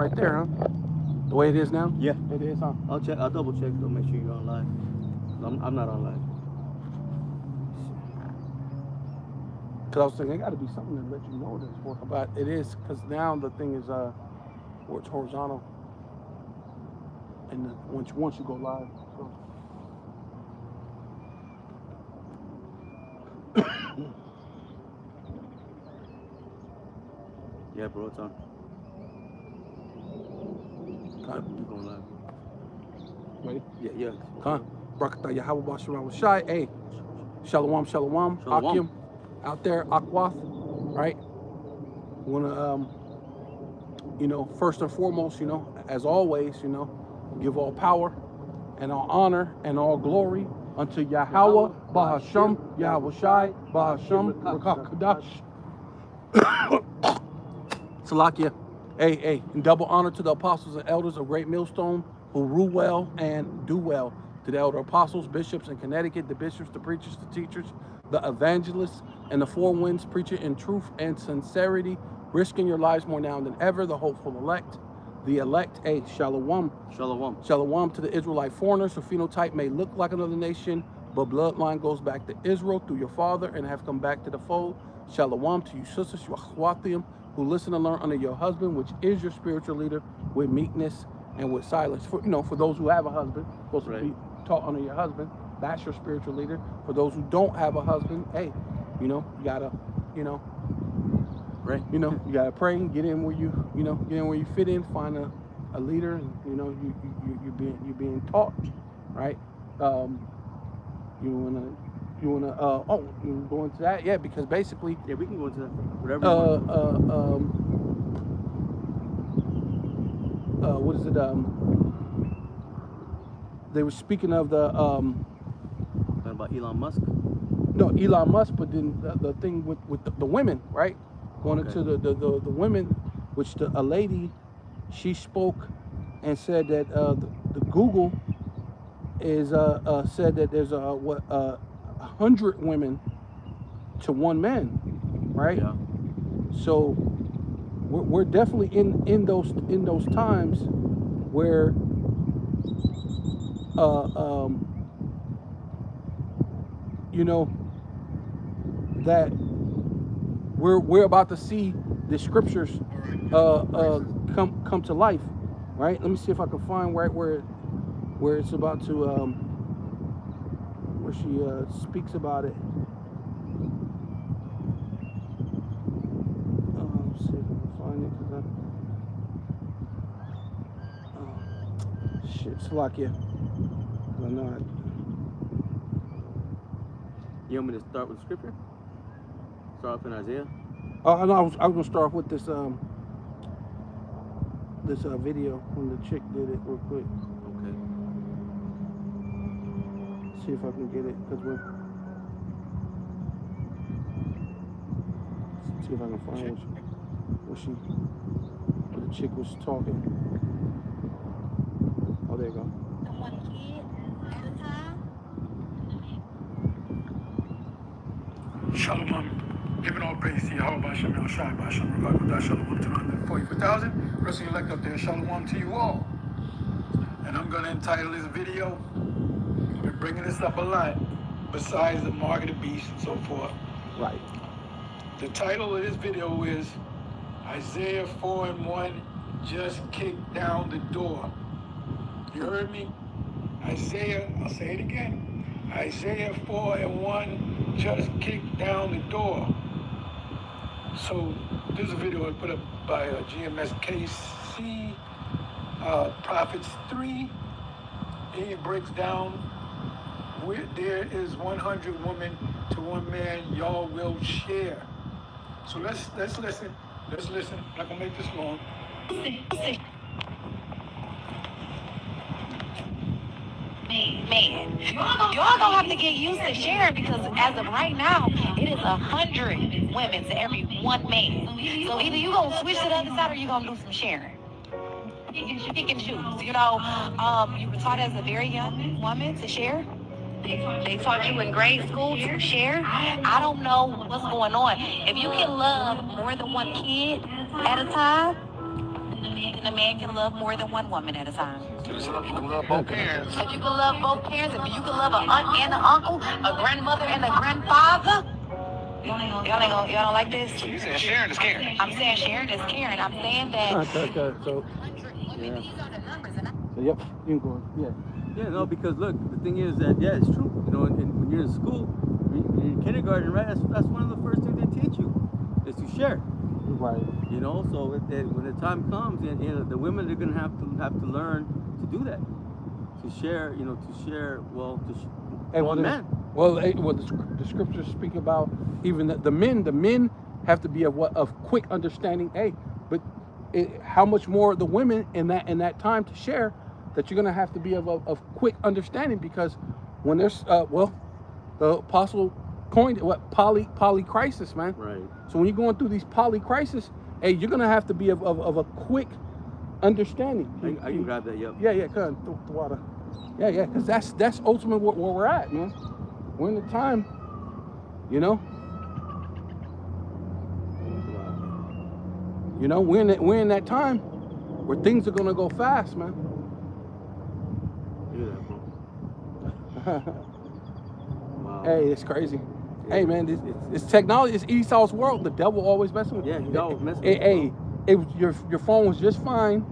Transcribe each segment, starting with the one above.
Right there, huh? The way it is now? Yeah. It is, huh? I'll check. I'll double check though. Make sure you're on live. I'm not on live. Because I was thinking, there got to be something to let you know that it's working. But it is, because now the thing is, where it's horizontal. And once you go live. So. Yeah, bro, it's on. Come You're going live. Ready? Yeah. Come Barakatah Yahweh Basharam Shai. Hey, Shalom. Akim. Out there, Akwath. Right? We want to, first and foremost, as always, give all power and all honor and all glory unto Yahweh, Bahasham, Yahweh Shai, Bahasham, Rakakadash. Salakia. Hey, and double honor to the apostles and elders of Great Millstone who rule well and do well. To the elder apostles, bishops in Connecticut, the bishops, the preachers, the teachers, the evangelists, and the four winds preaching in truth and sincerity, risking your lives more now than ever, the hopeful elect. The elect, Shalom. Shalom to the Israelite foreigners whose phenotype may look like another nation, but bloodline goes back to Israel through your father and have come back to the fold. Shalom to you sisters, you achwathium, who listen and learn under your husband, which is your spiritual leader, with meekness and with silence. For those who have a husband, supposed to be taught under your husband, that's your spiritual leader. For those who don't have a husband, you gotta, pray. You gotta pray and get in where you fit in, find a leader, and you're being taught, right? You wanna go into that? Yeah, because basically, yeah, we can go into that. Whatever. What is it? They were speaking of the about Elon Musk. No, Elon Musk, but then the thing with the women, right? Going into the women, which a lady, she spoke and said that the Google is said that there's 100 women to one man, right? Yeah. So we're definitely in those times where that we're about to see the scriptures come to life, right? Let me see if I can find right where it's about to where she speaks about it. Let's see if I can find it, because shit, Slovakia. I know it. You want me to start with scripture? Start off in Isaiah? Oh, no, I was gonna start off with this video when the chick did it real quick. Okay. See if I can get it, see if I can find where the chick was talking. Oh, there you go. One kid at a time. Shalom. Giving all praise to Yahweh Bashem El Shai Bashem Rakakudah Shalom to 144,000. Rest of you elect up there, Shalom to you all. And I'm going to entitle this video, I've been bringing this up a lot, besides the mark of the beast and so forth. Right. The title of this video is Isaiah 4:1 just kicked down the door. You heard me? Isaiah, I'll say it again. Isaiah 4:1 just kicked down the door. So this is a video I put up by GMSKC, Prophets 3. He breaks down where there is 100 women to one man, y'all will share. So let's listen. Let's listen. I'm not gonna make this long. Man, y'all gonna have to get used to sharing, because as of right now, it is 100 women to every one man. So either you gonna switch to the other side or you gonna do some sharing. Pick and choose. You were taught as a very young woman to share. They taught you in grade school to share. I don't know what's going on. If you can love more than one kid at a time, And a man can love more than one woman at a time. You can love both parents. If you can love both parents, if you can love an aunt and an uncle, a grandmother and a grandfather, y'all don't like this? So you said sharing is caring. I'm saying sharing is caring. I'm saying that. Okay, so, Women, these are the numbers, and so yep, you can go. Yeah. Yeah, no, because look, the thing is that, yeah, it's true. You know, and when you're in school, when you're in kindergarten, right, that's one of the first things they teach you, is to share. Right. You know, so when the time comes, and you know, the women are gonna have to learn to do that, to share. You know, to share. Well, Hey, well, men. The scriptures speak about even the men. The men have to be of quick understanding. Hey, but how much more the women in that time to share, that you're gonna have to be of quick understanding, because when there's the apostle coined it, polycrisis, man. Right. So when you're going through these polycrisis, hey, you're gonna have to be of a quick understanding. I can grab that. Yep. Yeah, come on, the water. Yeah, because that's ultimately where we're at, man. We're in the time, you know. You know, we're in that time where things are gonna go fast, man. Look at that, bro. Wow. Hey, it's crazy. Hey, man, it's technology. It's Esau's world. The devil always messing with. Yeah, he's always messing with. Hey, your phone was just fine.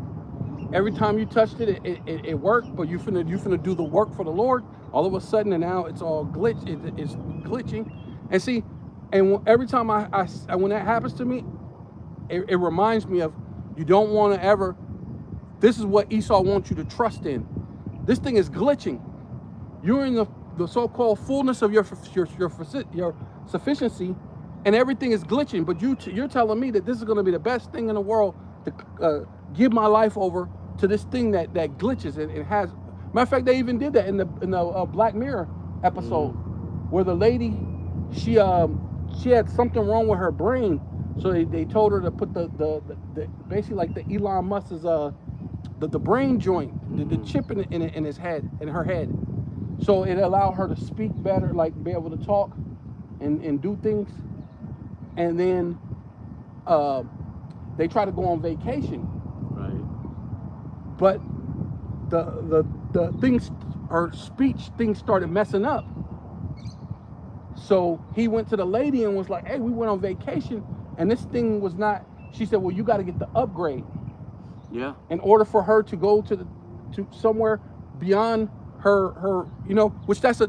Every time you touched it, it worked. But you finna do the work for the Lord. All of a sudden, and now it's all it's glitching. And see, and every time I when that happens to me, it reminds me of, you don't want to ever. This is what Esau wants you to trust in. This thing is glitching. You're in the so-called fullness of your sufficiency, and everything is glitching. But you're telling me that this is going to be the best thing in the world to give my life over to this thing that glitches and has. Matter of fact, they even did that in the Black Mirror episode, where the lady she had something wrong with her brain, so they told her to put the basically like the Elon Musk's the brain joint, the chip in his head, in her head. So it allowed her to speak better, like be able to talk and do things. And then they try to go on vacation. Right. But the things, her speech things started messing up. So he went to the lady and was like, hey, we went on vacation and this thing was not, she said, well, you got to get the upgrade. Yeah. In order for her to go to somewhere beyond her, you know, which that's a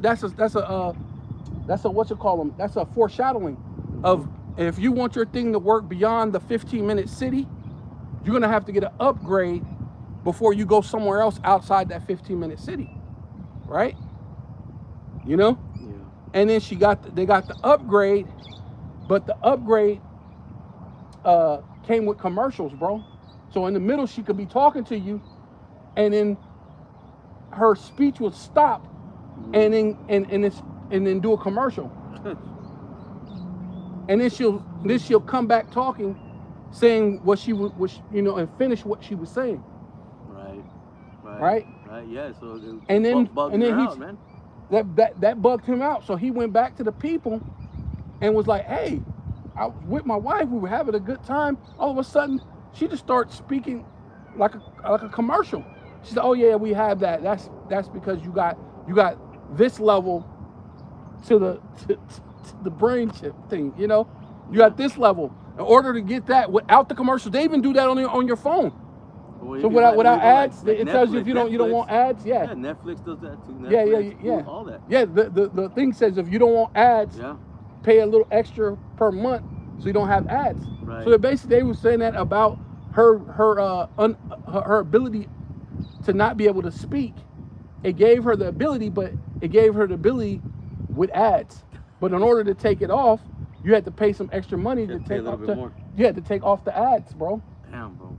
what you call them. That's a foreshadowing of, if you want your thing to work beyond the 15-minute city, you're gonna have to get an upgrade before you go somewhere else outside that 15-minute city, right? You know. Yeah. And then they got the upgrade, but the upgrade came with commercials, bro. So in the middle, she could be talking to you, and then her speech would stop, and then do a commercial, and then she'll come back talking, saying what she was, you know, and finish what she was saying. Right. Yeah. So and then man. That bugged him out. So he went back to the people, and was like, "Hey, I was with my wife. We were having a good time. All of a sudden, she just starts speaking like a commercial." She said, "Oh yeah, we have that. That's because you got this level to the brain chip thing. You know, you got this level. In order to get that without the commercials, they even do that on your phone. Well, So without ads, it tells you if you don't want ads. Yeah. Yeah, Netflix does that too. Netflix, yeah. All that. Yeah, the thing says if you don't want ads, Yeah. pay a little extra per month so you don't have ads. Right. So basically, they were saying that about her ability to not be able to speak. It gave her the ability, but it gave her the ability with ads. But in order to take it off, you had to pay some extra money to pay a take little off bit more. You had to take off the ads, bro. Damn, bro.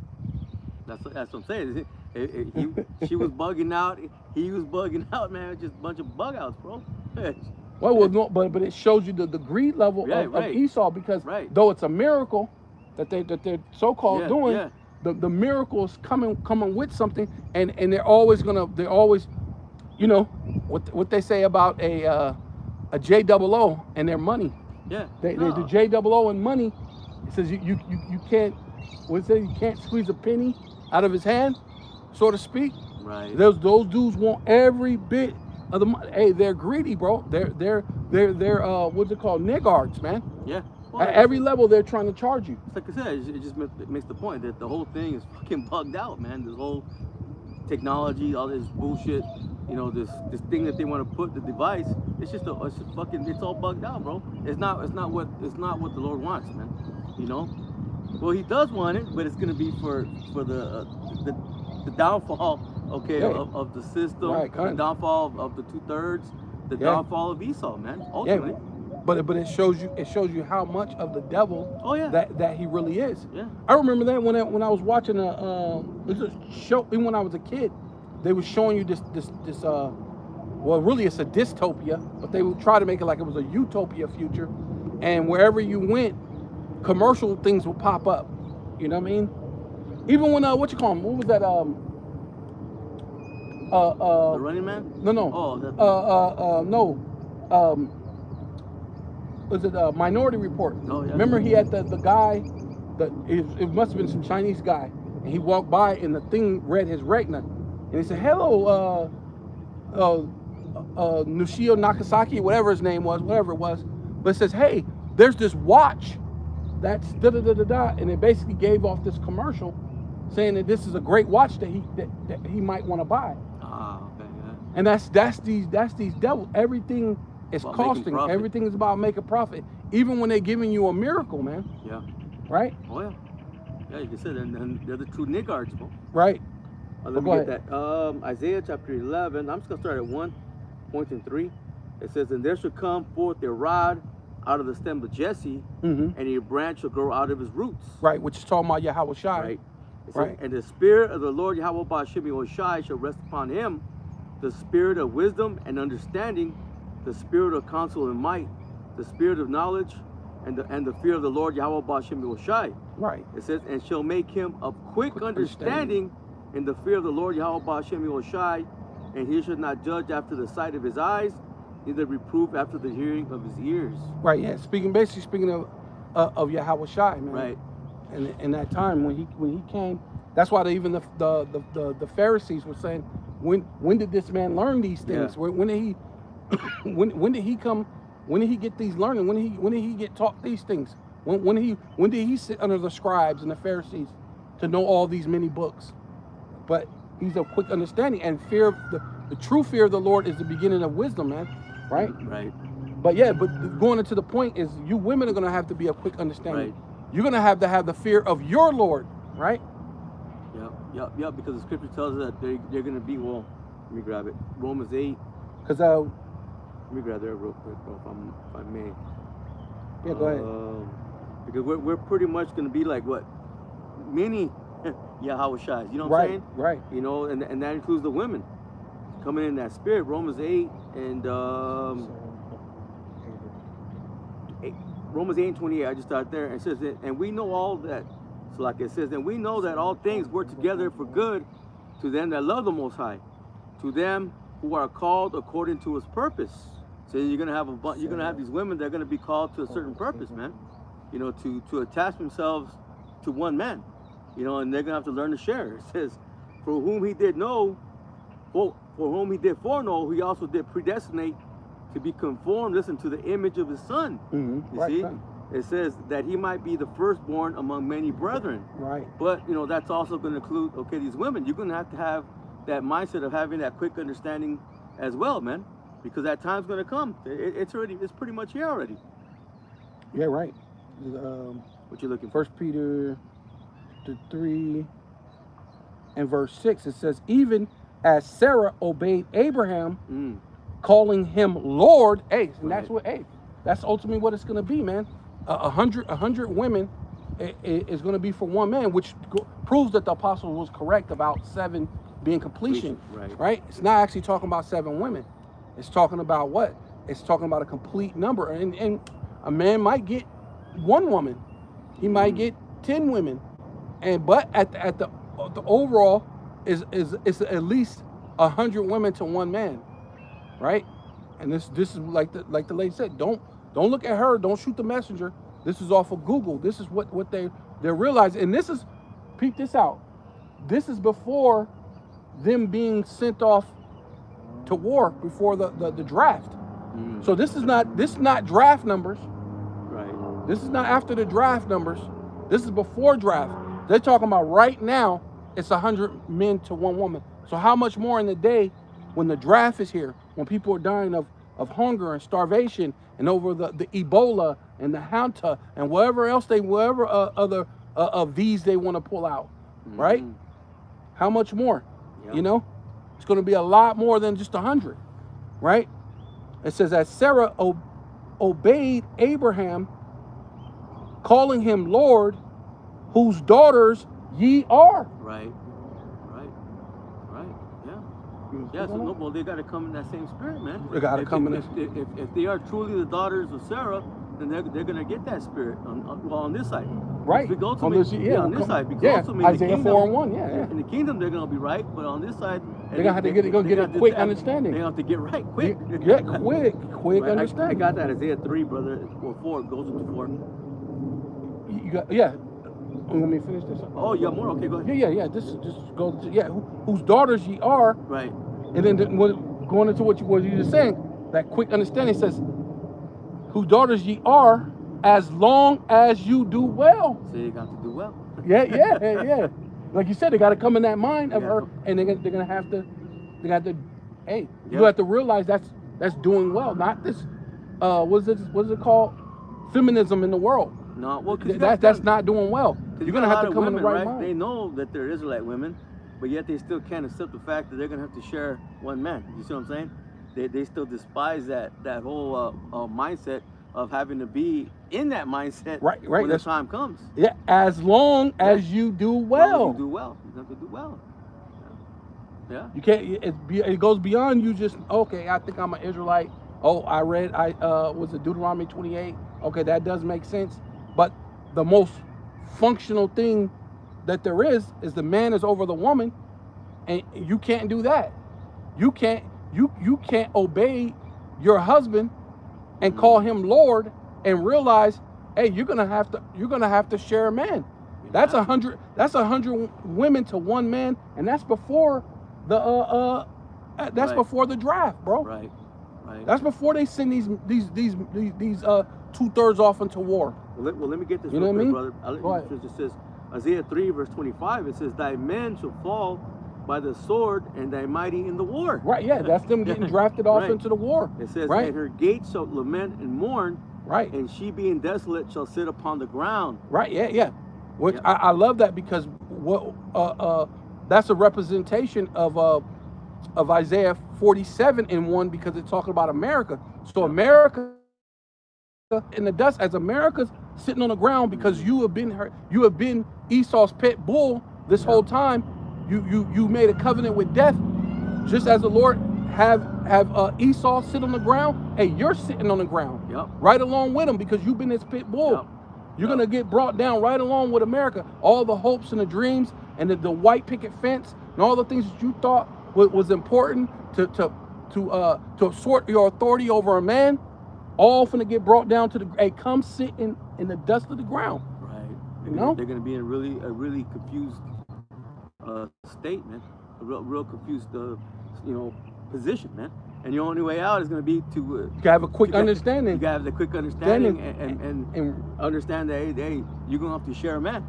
That's what I'm saying. She was bugging out. He was bugging out, man. Just a bunch of bug outs, bro. Well, no, but it shows you the greed level of Esau, because though it's a miracle that they're so-called doing, the miracle is coming with something, and they're always, you know, what they say about a JOO and their money. Yeah. The JOO and money. It says you can't. What it says, you can't squeeze a penny out of his hand, so to speak. Right. Those dudes want every bit of the money. Hey, they're greedy, bro. They're what's it called? Niggards, man. Yeah. Well, At every level, they're trying to charge you. it's like I said, it just makes the point that the whole thing is fucking bugged out, man. This whole technology, all this bullshit, you know, this thing that they want to put the device. It's just it's all bugged out, bro. It's not what the Lord wants, man. You know. Well, He does want it, but it's gonna be for the downfall, okay, Yeah. of the system, Right, the downfall of the 2/3, the Yeah. downfall of Esau, man. Ultimately. But it shows you how much of the devil Oh yeah. that he really is. Yeah. I remember that when I was watching it was a show, even when I was a kid, they were showing you this well, really it's a dystopia, but they would try to make it like it was a utopia future, and wherever you went, commercial things would pop up. You know what I mean? Even when what was that The Running Man. no Oh. That, was it Minority Report? Oh, yeah. Remember he had the guy, it must have been some Chinese guy, and he walked by and the thing read his retina, and he said, "Hello, Nushio Nakasaki," whatever his name was, whatever it was, but it says, "Hey, there's this watch that's da da da da da," and it basically gave off this commercial saying that this is a great watch that he might want to buy. okay, yeah. And that's these devils. Everything is About making costing. profit. Everything is about making profit. Even when they're giving you a miracle, man. Yeah. Right? Oh yeah. Yeah, you said, and they're the true niggards, bro. Right. Let Go me get that. Isaiah chapter 11. I'm just gonna start at 1:3. It says, "And there shall come forth a rod out of the stem of Jesse, Mm-hmm. and a branch shall grow out of his roots." Right. Which is talking about Yahweh Shai. Right. It says, Right. "And the spirit of the Lord Yahweh Ba'Shem Shai shall rest upon him, the spirit of wisdom and understanding, the spirit of counsel and might, the spirit of knowledge, and the fear of the Lord Yahweh Ba'Shem Shai." Right. It says, "And shall make him of quick understanding in the fear of the Lord Yahweh Ba'Shem Shai, and he shall not judge after the sight of his eyes, neither reprove after the hearing of his ears." Right. Yeah. Basically speaking of Yahweh Shai, man. Right. And in that time when he came, that's why the Pharisees were saying, when did this man learn these things? Yeah. When did he when did he come? When did he get these learning? When did he get taught these things? When did he sit under the scribes and the Pharisees to know all these many books? But he's of quick understanding, and fear. The true fear of the Lord is the beginning of wisdom, man. Right? Right. But yeah, but going into the point is, you women are gonna have to be of quick understanding. Right. You're gonna have to have the fear of your Lord, right? Yep. Because the scripture tells us that they're going to be, well, let me grab it. Romans 8. Because Let me grab there real quick, bro, if I may. yeah, go ahead. Because we're pretty much going to be like what? Many Yahweh Shais. You know what I'm saying? Right. You know, and that includes the women coming in that spirit. Romans 8 and Romans 8:28. I just started there, and it says that, and we know all that. So like it says, and we know that all things work together for good to them that love the Most High, to them who are called according to His purpose. So you're gonna have these women that are gonna be called to a certain purpose, man. You know, to attach themselves to one man. You know, and they're gonna have to learn to share. It says, for whom He did know, for whom He did foreknow, He also did predestinate to be conformed, listen, to the image of His Son. Mm-hmm. You Right, see? son. It says that He might be the firstborn among many brethren. Right. But, you know, that's also going to include, okay, these women, you're going to have that mindset of having that quick understanding as well, man. Because that time's going to come. It's pretty much here already. Yeah, right. What you looking for? 1 Peter 3 and verse 6, it says, even as Sarah obeyed Abraham, calling him Lord. Hey, and that's Right. that's ultimately what it's going to be, man. 100 women is going to be for one man, which proves that the apostle was correct about 7 being completion. Right. It's not actually talking about 7 women. It's talking about what? It's talking about a complete number. And a man might get 1 woman. He might get 10 women. But at the overall is at least 100 women to 1 man. Right? And this is like the lady said, don't look at her, don't shoot the messenger. This is off of Google. This is what they're realizing. And this is, peep this out. this is before them being sent off to war, before the draft. So this is not draft numbers. Right. This is not after the draft numbers. This is before draft. They're talking about right now, it's 100 men to 1 woman. So how much more in the day when the draft is here, when people are dying of hunger and starvation and over the Ebola and the Hanta and whatever other of these they want to pull out, right? How much more? Yep. You know, it's going to be a lot more than just 100, right? It says that Sarah obeyed Abraham, calling him Lord, whose daughters ye are. Right. Yeah. You Yeah. see So that? no, well, they got to come in that same spirit, man. They gotta If- come in if, if they are truly the daughters of Sarah, then they're gonna get that spirit on this side. Right. If we go to On me, this- yeah, on this side, because yeah, ultimately in the Isaiah kingdom, 4:1, yeah. In the kingdom, they're gonna be right, but on this side, They're gonna have to get a quick understanding. They have to get right quick. Yeah, quick Right, I understanding. got that Isaiah 3, brother, or 4, goes into 4. You got, yeah. Let me finish this. Oh, you got more? Okay, go ahead. Yeah. This just goes. Yeah, whose daughters ye are, Right. and then going into what you were just saying, that quick understanding says, whose daughters ye are, as long as you do well. So they got to do well. Yeah. Like you said, they got to come in that mind of Yeah. her, and they're gonna have to. Hey, you Yeah. have to realize that's doing well, not this. What is it called? Feminism in the world. No, well, because That's not doing well. You're gonna have to come in the right They mind. know that they're Israelite women, but yet they still can't accept the fact that they're gonna have to share one man. You see what I'm saying? They still despise that whole mindset of having to be in that mindset Right, when the that's- time comes. Yeah, as long as you do Well, well. you do well. You have to do well. Yeah. You can't. It goes beyond you just okay. I think I'm an Israelite. Oh, I read. Was it Deuteronomy 28? Okay, that does make sense. But the most functional thing that there is the man is over the woman, and you can't do that. You can't. You can't obey your husband and call him Lord and realize, hey, you're gonna have to share a man. That's 100. That's 100 women to 1 man, and that's before the that's Right. before the draft, bro. Right. That's before they send these 2/3 off into war. Well, let me get this You real know what I quick, mean? brother. Go ahead. It says, Isaiah 3, verse 25, it says, thy men shall fall by the sword and thy mighty in the war. Right, yeah, that's them getting drafted off Right. into the war. It says, right, and her gates shall lament and mourn, right, and she being desolate shall sit upon the ground. right, yeah. Which Yeah. I love that because what that's a representation of Isaiah 47:1 because it's talking about America. So America in the dust, as America's sitting on the ground because you have been Esau's pet bull this whole time. You made a covenant with death, just as the Lord have Esau sit on the ground. Hey, you're sitting on the ground, Yep. right along with him because you've been his pit bull. Yep. You're gonna get brought down right along with America. All the hopes and the dreams and the white picket fence and all the things that you thought was important to assert your authority over a man, all finna get brought down to hey, come sit in the dust of the ground. Right. You know? They're going to be in a really confused state, man. A real confused, position, man. And your only way out is going to be to You gotta have a quick understanding. You got to have the quick understanding and understand that hey, you're going to have to share a man.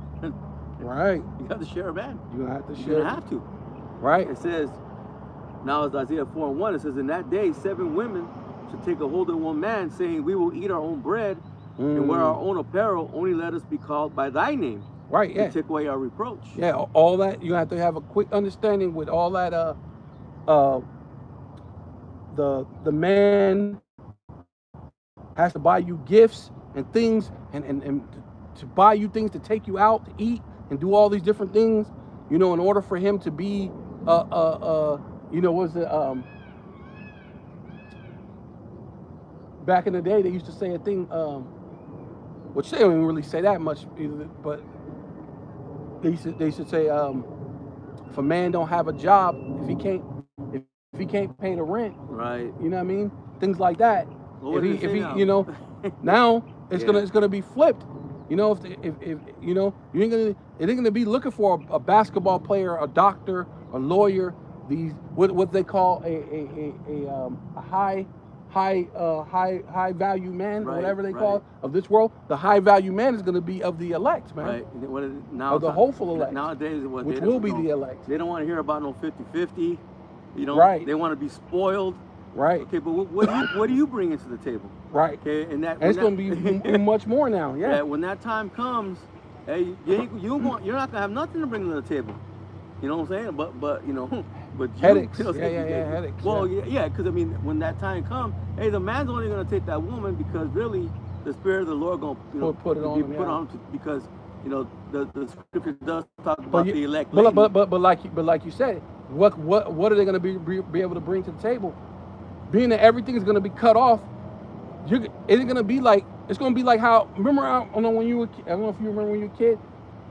right, You have to share a man. you're gonna have to You're share. going to have to. Right, It says, now it's Isaiah 4:1, it says, in that day 7 women shall take a hold of 1 man, saying, we will eat our own bread and wear our own apparel, only let us be called by thy name. right, yeah. To take away our reproach. Yeah, all that you have to have a quick understanding with all that. The man has to buy you gifts and things, and to buy you things to take you out to eat and do all these different things. You know, in order for him to be, back in the day they used to say a thing, which they don't even really say that much either, but they should say, if a man don't have a job, if he can't pay the rent, Right. you know what I mean? Things like that. Well, what if did it say he now? you know, now it's Yeah. gonna be flipped. You know, if you know, you ain't gonna be looking for a basketball player, a doctor, a lawyer. These what they call a high value man, or Right, whatever they right. call it, of this world. The high value man is going to be of the elect, man. Right. And what is, now Of the it's- hopeful elect, Nowadays, what which they will don't- be don't- the elect. They don't want to hear about no 50-50. You know, Right. They want to be spoiled. Right, Okay, but what do you bring into the table? right. Okay, and that And it's when going to that- be much more now. Yeah. that when that time comes, hey, you're not gonna have nothing to bring to the table. You know what I'm saying? But you know, but you, Headaches. you know, Yeah, headaches, Well, yeah. yeah, because I mean, when that time comes, hey, the man's only gonna take that woman because really, the spirit of the Lord gonna Put it on be him, put yeah. on because you know the scripture does talk about But, the elect. but, lady. but like you said, what are they going to be able to bring to the table? Being that everything is going to be cut off, it's going to be like how, remember, I don't know when you were, I don't know if you remember when you were a kid,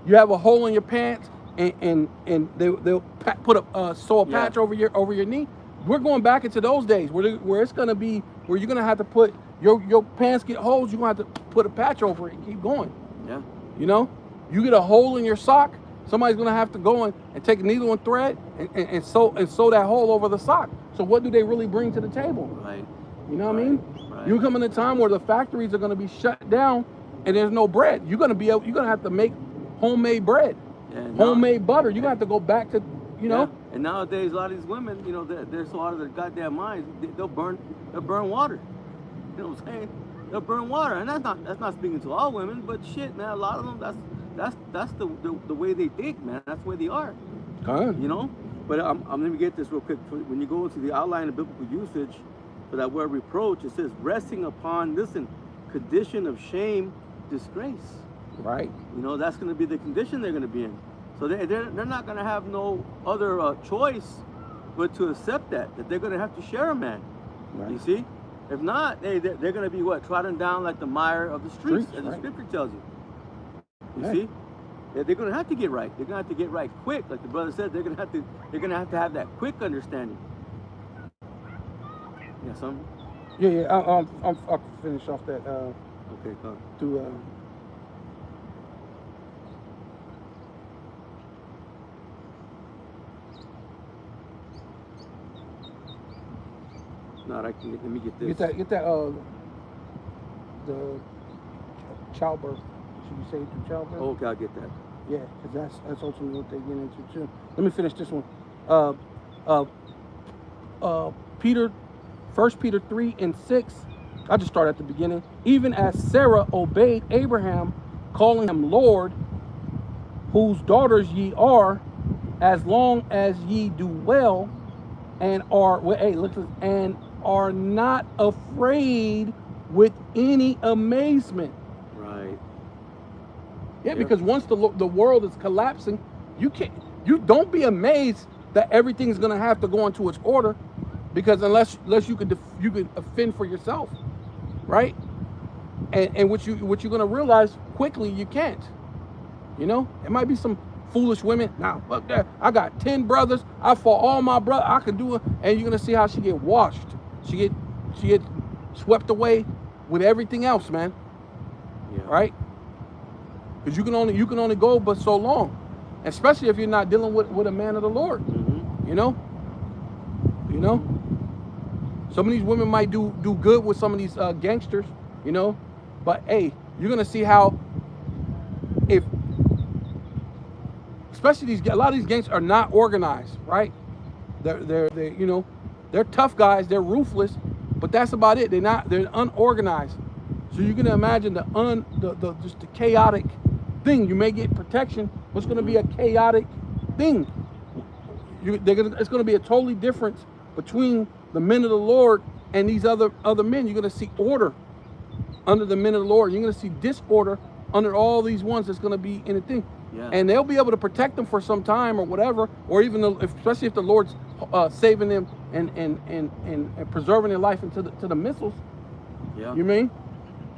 you have a hole in your pants and they'll put sew a Yeah. patch over your knee. We're going back into those days where it's going to be where you're going to have to put your pants get holes, you're going to have to put a patch over it and keep going. Yeah. You know, you get a hole in your sock, somebody's gonna have to go and take a needle and thread and sew that hole over the sock. So what do they really bring to the table? Right. You know what I mean? Right. You come in a time where the factories are gonna be shut down and there's no bread. You're gonna have to make homemade bread, And now- homemade butter. You're gonna have to go back to, you know. Yeah. And nowadays, a lot of these women, you know, they're so out of their goddamn minds. They'll burn water. You know what I'm saying? They'll burn water, and that's not speaking to all women, but shit, man, a lot of them, that's the way they think, man. That's the way they are, you know. But let me get this real quick. When you go into the outline of biblical usage for that word reproach, it says resting upon, listen, condition of shame, disgrace. Right. You know, that's going to be the condition they're going to be in. So they're not going to have no other choice but to accept that they're going to have to share a man. Right. You see? If not, they're going to be what? Trodden down like the mire of the streets, as the right. scripture tells you. You Right. see? They're going to have to get right. They're going to have to get right quick. Like the brother said, they're going to have that quick understanding. Yeah, some. Yeah. I'll finish off that Okay, come. through. No, let me get this. Get that the childbirth. Should you say it through childbirth? Okay, I'll get that. Yeah, because that's ultimately what they get into too. Let me finish this one. Peter, 1 Peter 3:6. I just start at the beginning. Even as Sarah obeyed Abraham, calling him Lord, whose daughters ye are, as long as ye do well, and are not afraid with any amazement. Right. Yeah, Yep. because once the world is collapsing, you don't be amazed that everything's gonna have to go into its order, because unless you could offend for yourself, right? And what you're gonna realize quickly, you can't. You know, it might be some foolish women. Now, look there, I got 10 brothers. I fought all my brothers. I can do it, and you're gonna see how she get washed. She get swept away with everything else, man. Yeah. Right? Because you can only go but so long, especially if you're not dealing with a man of the Lord. Mm-hmm. You know. Some of these women might do good with some of these gangsters, you know, but hey, you're gonna see how especially a lot of these gangsters are not organized, right? They're they're tough guys, they're ruthless, but that's about it. They're unorganized. So you can imagine just the chaotic thing. You may get protection, but it's gonna be a chaotic thing. It's gonna be a totally difference between the men of the Lord and these other men. You're gonna see order under the men of the Lord. You're gonna see disorder under all these ones that's gonna be in a thing. Yeah. And they'll be able to protect them for some time or whatever, or even especially if the Lord's saving them and preserving their life into the missiles. Yeah. You mean?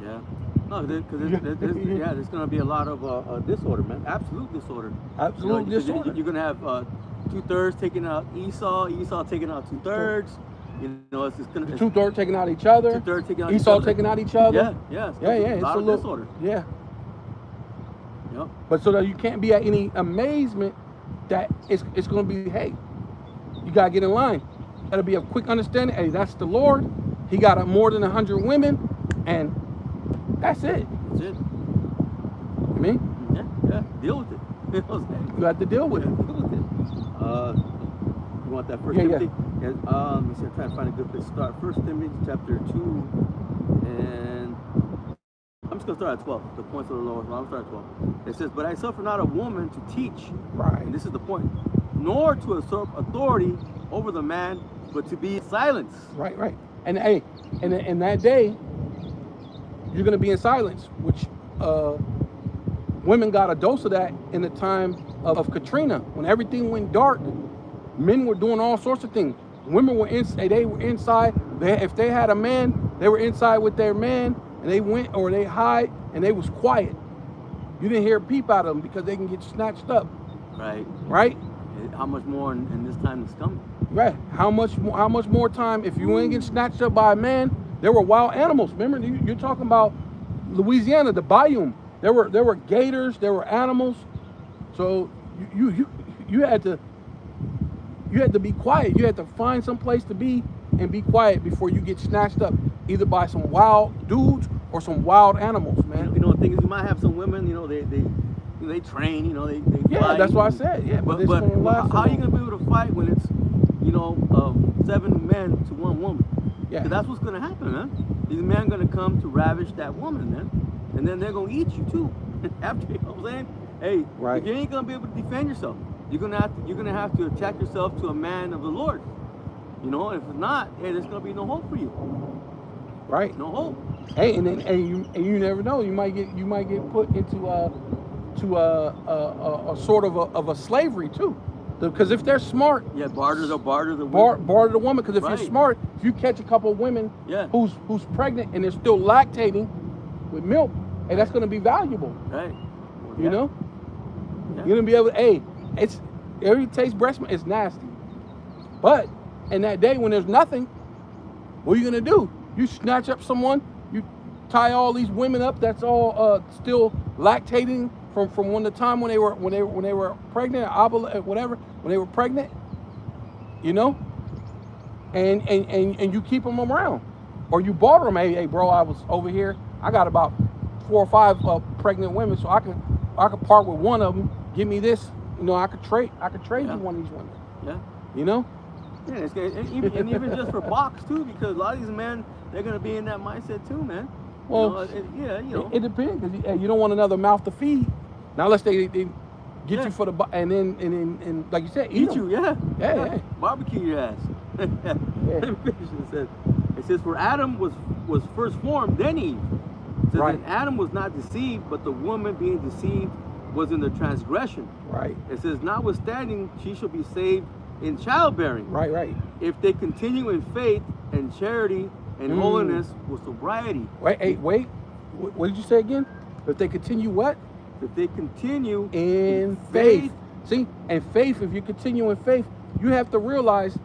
Yeah. No, because there's going to be a lot of disorder, man. Absolute disorder. Absolute disorder. You're going to have 2/3 taking out Esau taking out 2/3. You know, it's just going to. The 2/3 taking out each other. 2/3 taking out Esau each other. taking out each other. Yeah. Yeah. A It's lot a of little disorder. Yeah. Yep. But so that you can't be at any amazement that it's going to be, hey, you got to get in line. That'll be a quick understanding. Hey, that's the Lord. He got more than 100 women, and that's it. That's it. You mean? Yeah. Deal with it. You know what I'm saying? You have to deal with it. Deal with it. You want that First Yeah, Timothy? Yeah. Let me see. I'm trying to find a good place to start. First Timothy chapter 2, and I'm just gonna start at 12. The points of the Lord. I'm starting at 12. It says, "But I suffer not a woman to teach." Right. And this is the point. Nor to usurp authority over the man, but to be silent. Right. And hey, and in that day, you're gonna be in silence, which women got a dose of that in the time of Katrina, when everything went dark. Men were doing all sorts of things. Women were they were inside. If they had a man, they were inside with their man, and they went or they hide, and they was quiet. You didn't hear a peep out of them because they can get snatched up. Right. How much more in this time that's coming? Right. How much more time if you ain't get snatched up by a man? There were wild animals. Remember, you're talking about Louisiana, the Bayou. There were gators. There were animals. So you had to be quiet. You had to find some place to be and be quiet before you get snatched up, either by some wild dudes or some wild animals, man. You know the thing is, you might have some women. You know they train. You know they Yeah, fight. that's what I said. Yeah, But it's gonna last so how are you long. gonna be able to fight when it's 7 men to 1 woman? Yeah. 'Cause that's what's gonna happen, man. These men are gonna come to ravish that woman, man, and then they're gonna eat you too. After, you know what I'm saying? Hey, Right. you ain't gonna be able to defend yourself. You're gonna have to attach yourself to a man of the Lord. You know, if not, hey, there's gonna be no hope for you. Right. No hope. Hey, and you never know. You might get put into a sort of a slavery too, because if they're smart, Yeah, barter the women. barter the woman. Because if Right. you're smart, if you catch a couple of women Yeah. who's pregnant and they're still lactating with milk, hey, that's going to be valuable. Right. You know, Yeah. you're gonna be able to. Hey, every taste breast milk is nasty, but in that day when there's nothing, what are you gonna do? You snatch up someone, you tie all these women up that's all still lactating from when the time when they were pregnant, whatever, when they were pregnant, you know, and you keep them around, or you barter them. Hey, bro, I was over here. I got about 4 or 5 pregnant women, so I could part with one of them. Give me this, you know. I could trade Yeah. you one of these women. Yeah. You know. Yeah, and even just for box too, because a lot of these men, they're gonna be in that mindset too, man. Well, it it depends, because you don't want another mouth to feed. Now, unless they get Yeah. you for the and then like you said, eat them. you, yeah. Yeah. Barbecue your ass. Let me finish. It says, for Adam was first formed, then Eve. It says, Right. and Adam was not deceived, but the woman being deceived was in the transgression. Right. It says, notwithstanding, she shall be saved in childbearing, Right. if they continue in faith and charity and holiness with sobriety. Wait. What did you say again? If they continue what? If they continue In faith. See, and faith. If you continue in faith, you have to realize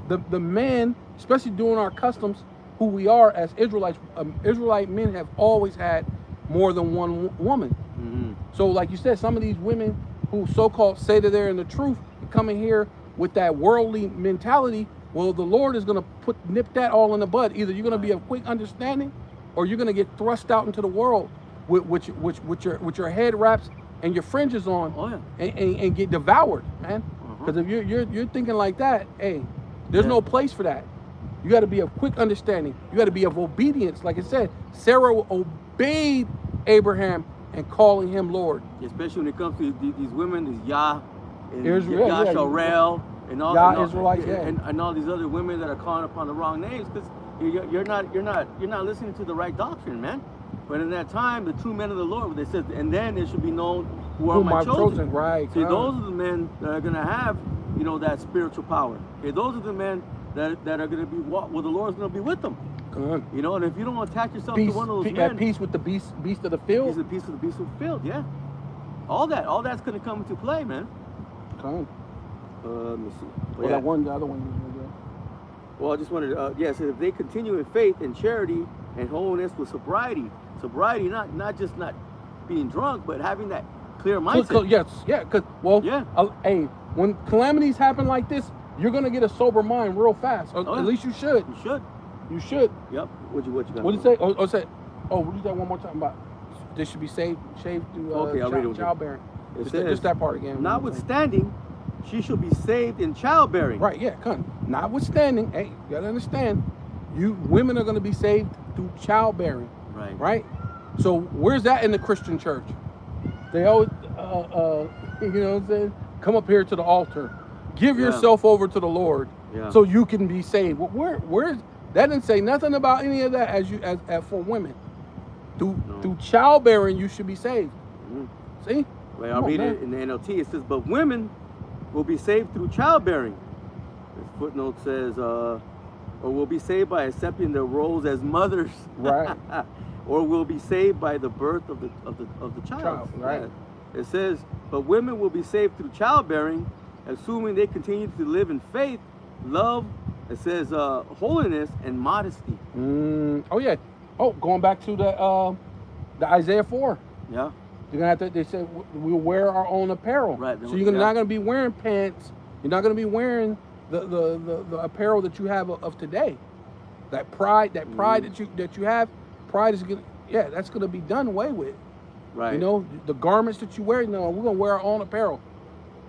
the man, especially during our customs, who we are as Israelites. Israelite men have always had more than one woman. Mhm. So, like you said, some of these women who so-called say that they're in the truth, come in here with that worldly mentality. Well, the Lord is going to nip that all in the bud. Either you're going to be of quick understanding, or you're going to get thrust out into the world with your head wraps and your fringes on, Oh, yeah. and get devoured, man. Because if you're thinking like that, hey, there's no place for that. You got to be of quick understanding. You got to be of obedience. Like I said, Sarah obeyed Abraham and calling him Lord. Especially when it comes to these women, these Yah, and Israel, yeah, Yasharel, and all, Yah, and all, Israelites, yeah. and all these other women that are calling upon the wrong names, because you're not listening to the right doctrine, man. But in that time, the true men of the Lord, they said, and then it should be known who are my chosen. Right. See, those are the men that are gonna have, that spiritual power. Okay, those are the men that are gonna be the Lord's gonna be with them. And if you don't attach yourself to one of those men, at peace with the beast of the field. he's a piece of the beast of the field, yeah. All that's gonna come into play, man. Let me see. Well, that one, the other one. Well, I just wanted to, so if they continue in faith and charity and holiness with sobriety, not being drunk, but having that clear So- mindset. yes, yeah, because, well, Yeah. hey, when calamities happen like this, you're going to get a sober mind real fast. Or Oh, yeah. at least you should. You should. You should. Yep. What you got? What did you say? What did you say one more time about they should be shaved through Okay, I'll read it with you. childbearing? It Just, says, just that part again. notwithstanding, she shall be saved in childbearing. Right, yeah, come. Notwithstanding, hey, you gotta understand, women are gonna be saved through childbearing, Right. right? So where's that in the Christian church? They always, you know what I'm saying? Come up here to the altar, give Yeah. yourself over to the Lord, Yeah. so you can be saved. Where's that? Didn't say nothing about any of that as for women. Through childbearing, you should be saved. Mhm. See? Wait, Come I'll on, read man. it in the NLT. It says, but women will be saved through childbearing. This footnote says, or will be saved by accepting their roles as mothers. Right. Or will be saved by the birth of the child. Right. Yeah. It says, but women will be saved through childbearing, assuming they continue to live in faith, love, it says holiness and modesty. Oh yeah. Oh, going back to the Isaiah 4. Yeah. You're gonna have to. They said we'll wear our own apparel. Right. So you're not gonna be wearing pants. You're not gonna be wearing the apparel that you have of today. That pride that you have. Pride is gonna. Yeah, that's gonna be done away with. Right. You know, the garments that you wear. No, we're gonna wear our own apparel.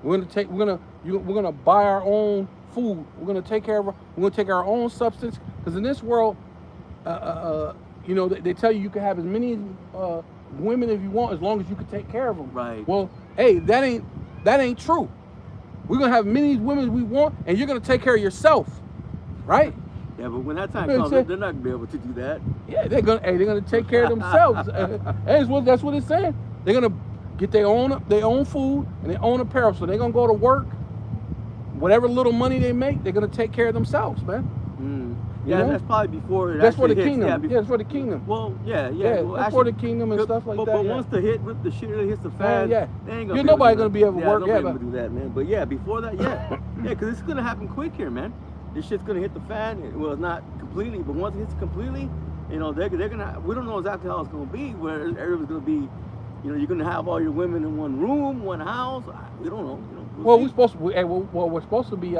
We're gonna buy our own food. We're gonna take care of. We're gonna take our own substance. Because in this world, you know, they tell you can have as many women if you want, as long as you can take care of them. Right. Well, hey, that ain't true. We're gonna have many women as we want, and you're gonna take care of yourself, right? Yeah, but when that time Yeah, comes, say- they're not gonna be able to do that. Yeah, they're gonna take care of themselves. Hey, that's what it's saying. They're gonna get their own food and their own apparel. So they're gonna go to work. Whatever little money they make, they're gonna take care of themselves, man. You Yeah, know? that's probably before it That's for the actually hits. kingdom. Yeah, Yeah, that's for the kingdom. Well, yeah. Yeah, Well, that's for the kingdom and but- stuff like but, that, But yeah. once the shit really hits the fan, yeah. they ain't You're be nobody able gonna be able to work, nobody yeah, able but- to do that, man. But yeah, before that, yeah, yeah, because it's gonna happen quick here, man. This shit's gonna hit the fan. Well, not completely, but once it hits completely, you know, they're gonna. We don't know exactly how it's gonna be. Where everyone's gonna be, you know, you're gonna have all your women in one room, one house. We don't know. You know, Well, see. we're supposed to be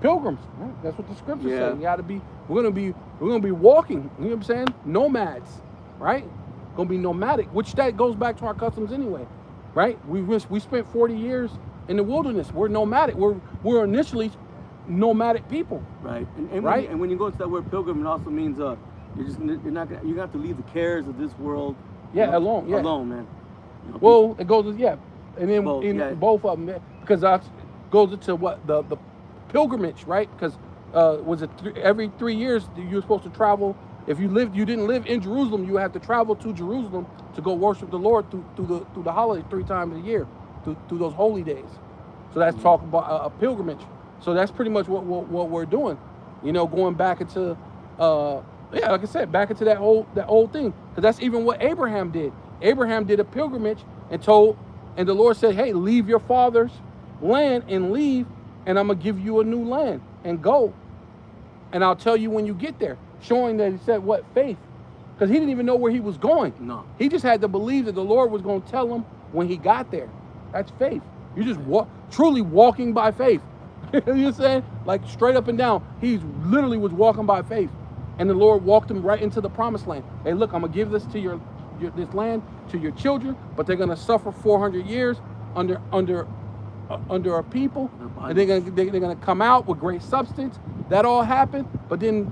pilgrims. Right? That's what the scriptures Yeah. say. You gotta be. We're gonna be walking. You know what I'm saying? Nomads, right? Gonna be nomadic, which that goes back to our customs anyway, right? We spent 40 years in the wilderness. We're nomadic. We're initially nomadic people. Right. And Right? when you go into that word pilgrim, it also means you're gonna have to leave the cares of this world. Yeah, you know, alone, yeah. Alone, man. You know, Well, it goes, yeah, and then Both, in yeah. both of them, because that goes into what the pilgrimage, right? Because was it every 3 years you were supposed to travel? If you didn't live in Jerusalem, you had to travel to Jerusalem to go worship the Lord through the holiday 3 times a year, through those holy days. So that's talking about a pilgrimage. So that's pretty much what we're doing, you know, going back into yeah, like I said, back into that old thing, because that's even what Abraham did. Abraham did a pilgrimage and the Lord said, hey, leave your father's land and leave, and I'm gonna give you a new land and go, and I'll tell you when you get there. Showing that he said what? Faith, because he didn't even know where he was going. No. He just had to believe that the Lord was going to tell him when he got there. That's faith. You just truly walking by faith. You know what I'm saying? Like straight up and down. He literally was walking by faith. And the Lord walked him right into the promised land. Hey, look, I'm going to give this to this land to your children, but they're going to suffer 400 years under a people. And they're going to come out with great substance. That all happened. But then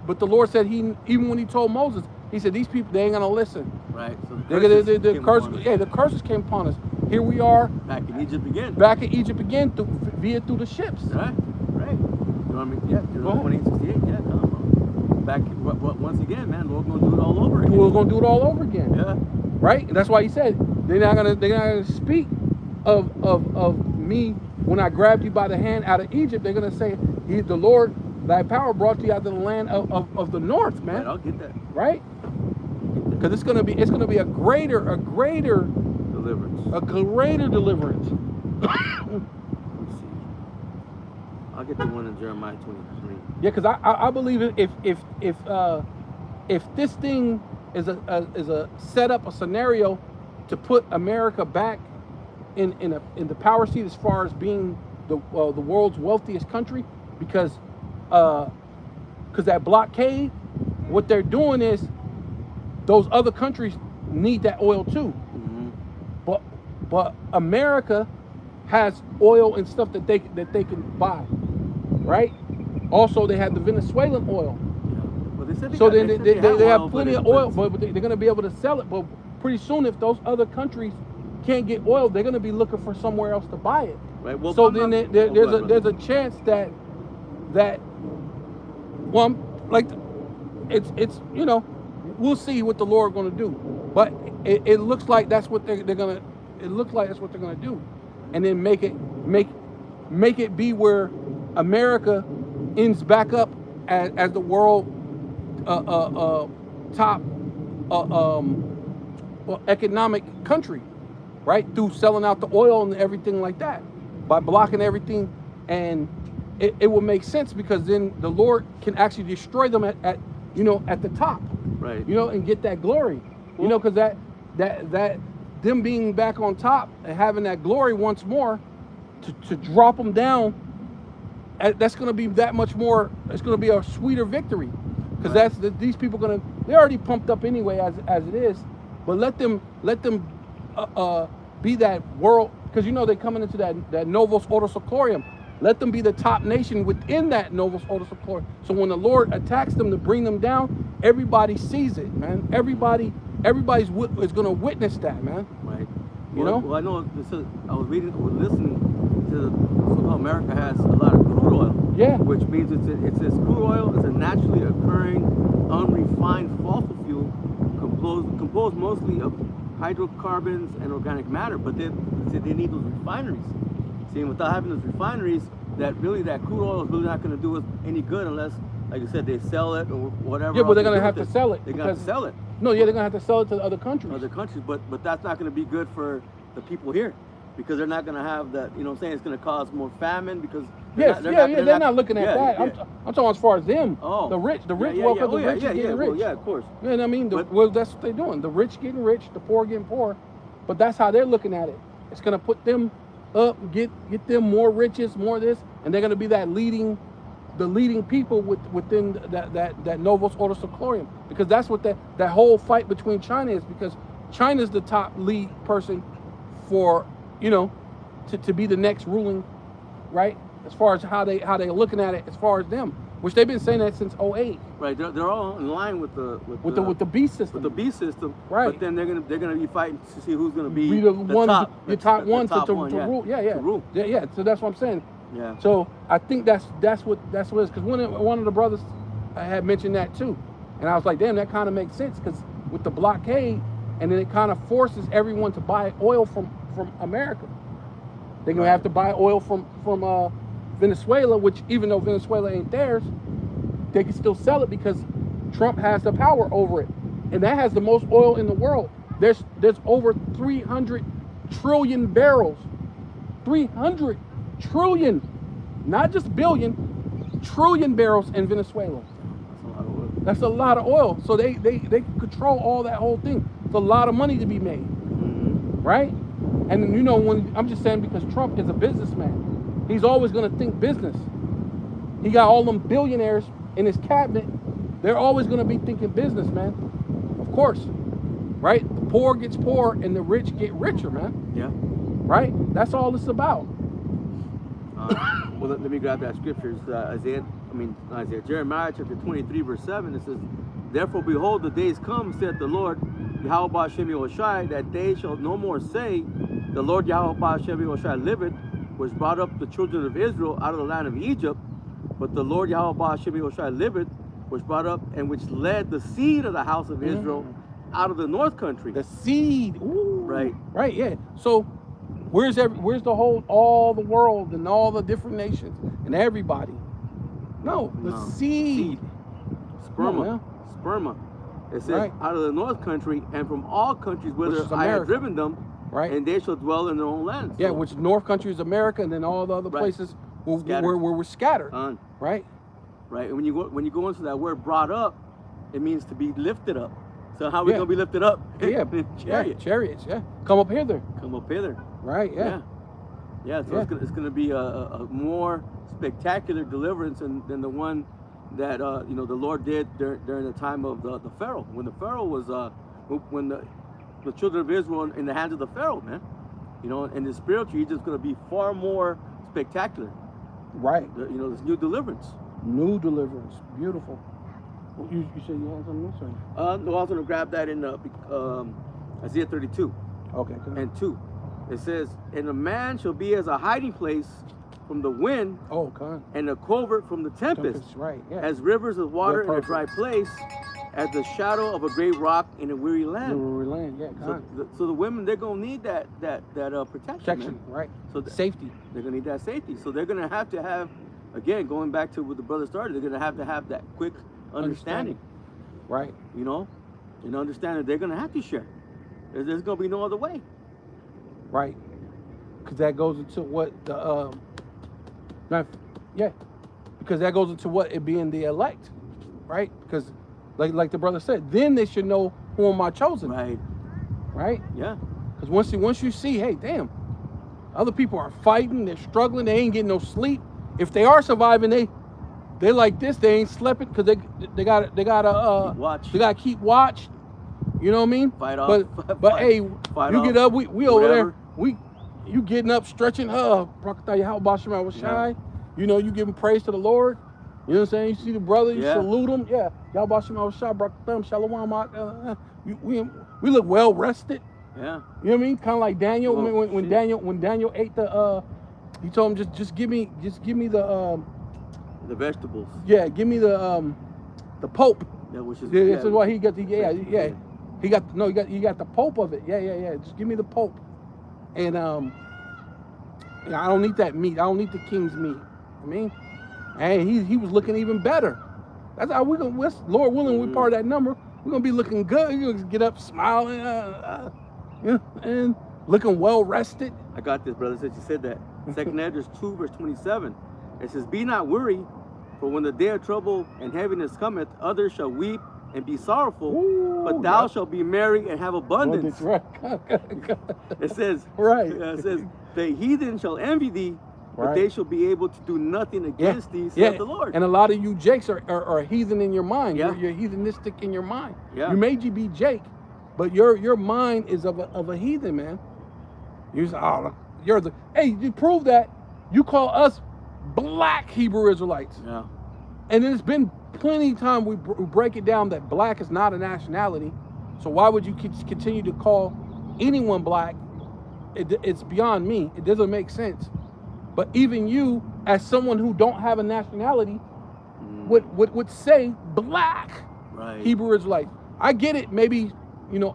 but the Lord said, even when he told Moses, he said, these people, they ain't going to listen. Right. So the curses came upon us. Here we are back in Egypt again. back in Egypt again through the ships. Right. Right. You know what I mean? Yeah. Go ahead. 2868. Yeah. No. Back once again, man. Lord's gonna do it all over again. We're going to do it all over again. Yeah. Right? And that's why he said they're not gonna speak of me when I grabbed you by the hand out of Egypt. They're gonna say, the Lord, thy power brought you out of the land of the north, man. Right, I'll get that. Right? Because it's gonna be a greater Deliverance. deliverance. Let me see. I'll get the one in Jeremiah 23. Yeah, because I believe if this thing, is a set up a scenario to put America back in the power seat as far as being the world's wealthiest country, because that blockade, what they're doing is those other countries need that oil too. But America has oil and stuff that they can buy, right? Also, they have the Venezuelan oil. Well, they said So got- then said they have oil, plenty of oil, but they're going to be able to sell it. But pretty soon, if those other countries can't get oil, they're going to be looking for somewhere else to buy it. Right. Well, So I'm then not- there's a chance that well, like it's we'll see what the Lord going to do, but it looks like that's what they're gonna. It looks like that's what they're gonna do, and then make it be where America ends back up as the world top economic country, right? Through selling out the oil and everything like that, by blocking everything, and it will make sense, because then the Lord can actually destroy them at the top, Right. and get that glory, because that them being back on top and having that glory once more to drop them down, that's going to be that much more. It's going to be a sweeter victory, because these people they're already pumped up anyway as it is, but let them be that world, because they're coming into that Novus Ordo Seclorum. Let them be the top nation within that Novus Ordo Seclorum. So when the Lord attacks them to bring them down, everybody sees it, man. Everybody's is going to witness that, man. Right. You know? Well, I know this is, I was listening to so-called America has a lot of crude oil. Yeah. Which means it's crude oil is a naturally occurring, unrefined fossil fuel composed mostly of hydrocarbons and organic matter. But they need those refineries. See, without having those refineries, that crude oil is really not going to do us any good unless, like you said, they sell it or whatever. Yeah, but they're else going to they have do to with sell it. They're going to have to sell it. No, yeah, they're going to have to sell it to other countries. Other countries, but that's not going to be good for the people here, because they're not going to have that. You know what I'm saying? It's going to cause more famine, because Yes, they're not looking at that. Yeah. I'm talking as far as them. Oh. The rich Yeah, welcome the rich is getting rich. Well, yeah, of course. You know what I mean? But- Well, that's what they're doing. The rich getting rich, the poor getting poor. But that's how they're looking at it. It's gonna put them up, get them more riches, more this, and they're gonna be the leading people within that Novus Ordo Seclorum. Because that's what that whole fight between China is, because China's the top lead person for, to be the next ruling, right? As far as how they're looking at it, as far as them, which they've been saying that since 2008. Right, they're all in line with the beast system. with the beast system. Right. But then they're gonna be fighting to see who's gonna be the one, top, the top one top to one, rule. Yeah. To rule. Yeah. So that's what I'm saying. Yeah. So I think that's what it is, because one of the brothers had mentioned that too, and I was like, damn, that kind of makes sense, because with the blockade, and then it kind of forces everyone to buy oil from America. They're gonna have to buy oil from Venezuela, which even though Venezuela ain't theirs, they can still sell it because Trump has the power over it, and that has the most oil in the world. There's over 300 trillion barrels. 300 trillion, not just billion, trillion barrels in Venezuela. That's a lot of oil. That's a lot of oil. So they control all that whole thing. It's a lot of money to be made, right? And when I'm just saying, because Trump is a businessman, he's always going to think business. He got all them billionaires in his cabinet. They're always going to be thinking business, man. Of course, right? The poor gets poor and the rich get richer, man. Yeah. Right? That's all it's about. Well, let me grab that scripture. It's Jeremiah chapter 23, verse 7. It says, "Therefore, behold, the days come, saith the Lord, Yahweh Hashem Yahushai, that they shall no more say, the Lord Yahweh Hashem Yahushai liveth, which brought up the children of Israel out of the land of Egypt, but the Lord Yahweh Hashem Yahushai liveth, which brought up and which led the seed of the house of Israel out of the north country." The seed. Ooh. Right. Right, yeah. So where's all the world and all the different nations and everybody? No, the seed. Sperma. Sperma. It says, Right. out of the north country and from all countries Which whither is I have America. driven them, Right. and they shall dwell in their own land. Yeah, So, which North Country is America, and then all the other Right. places where Scattered. we're scattered. right. And when you go into that word "brought up," it means to be lifted up. So how we Yeah. gonna be lifted up? Yeah, Chariot. chariots, yeah. Come up hither, Come up hither. right? Yeah. Yeah. So it's gonna be a more spectacular deliverance than the one that the Lord did during the time of the Pharaoh. When the Pharaoh was when the children of Israel in the hands of the Pharaoh, man. And the spiritual Egypt's gonna be far more spectacular. Right. This new deliverance. New deliverance. Beautiful. You said you had something else? Or? No, I was gonna grab that in Isaiah 32 Okay. Good. and 2. It says, "And a man shall be as a hiding place from the wind, Oh, God. and a covert from the tempest, Right. Yeah. as rivers of water in a perfect. dry place, as the shadow of a great rock in a weary land." New land. Yeah. So, God. so the women, they're gonna need that protection. Protection. Man. Right. So Safety. they're gonna need that safety. So they're gonna have to have, again, going back to what the brother started, they're gonna have to have that quick understanding. Right. And understand that they're gonna have to share. There's gonna be no other way. Right. Because that goes into what the because that goes into what it being the elect, right? Because like the brother said, then they should know who am I chosen, Right. right? Yeah. Because once you see, hey, damn, other people are fighting, they're struggling, they ain't getting no sleep. If they are surviving, they like this, they ain't sleeping because they gotta Watch. they gotta keep watch. You know what I mean? Fight off. But hey, Fight you off. get up, we over Whatever. there, you getting up, stretching her, you giving praise to the Lord. You know what I'm saying? You see the brother, you Yeah. salute him. Yeah. We look well rested. Yeah. You know what I mean? Kind of like Daniel Well, when shit. Daniel ate he told him just give me the The vegetables. give me the Pope. Yeah, which is Yeah, this is why he got he got the Pope of it. Yeah. Just give me the Pope. And I don't need that meat. I don't need the king's meat. I mean, and he was looking even better. That's how we're gonna, Lord willing, we're part of that number. We're gonna be looking good. You're gonna get up smiling, and looking well rested. I got this, brother, since you said that. 2 Esdras 2, verse 27. It says, "Be not weary, for when the day of trouble and heaviness cometh, others shall weep and be sorrowful, Ooh, but thou yeah. shalt be merry and have abundance." Right. It says, Right. It says, "The heathen shall envy thee, but Right. they shall be able to do nothing against thee, saith the Lord." And a lot of you Jakes are heathen in your mind. Yeah. You're heathenistic in your mind. Yeah. You may be Jake, but your mind is of a heathen, man. You say, oh, look, you prove that. You call us black Hebrew Israelites. Yeah. And there's been plenty of time we break it down that black is not a nationality. So why would you continue to call anyone black? It's beyond me. It doesn't make sense. But even you, as someone who don't have a nationality, would say black Right. Hebrew Israelite. I get it. Maybe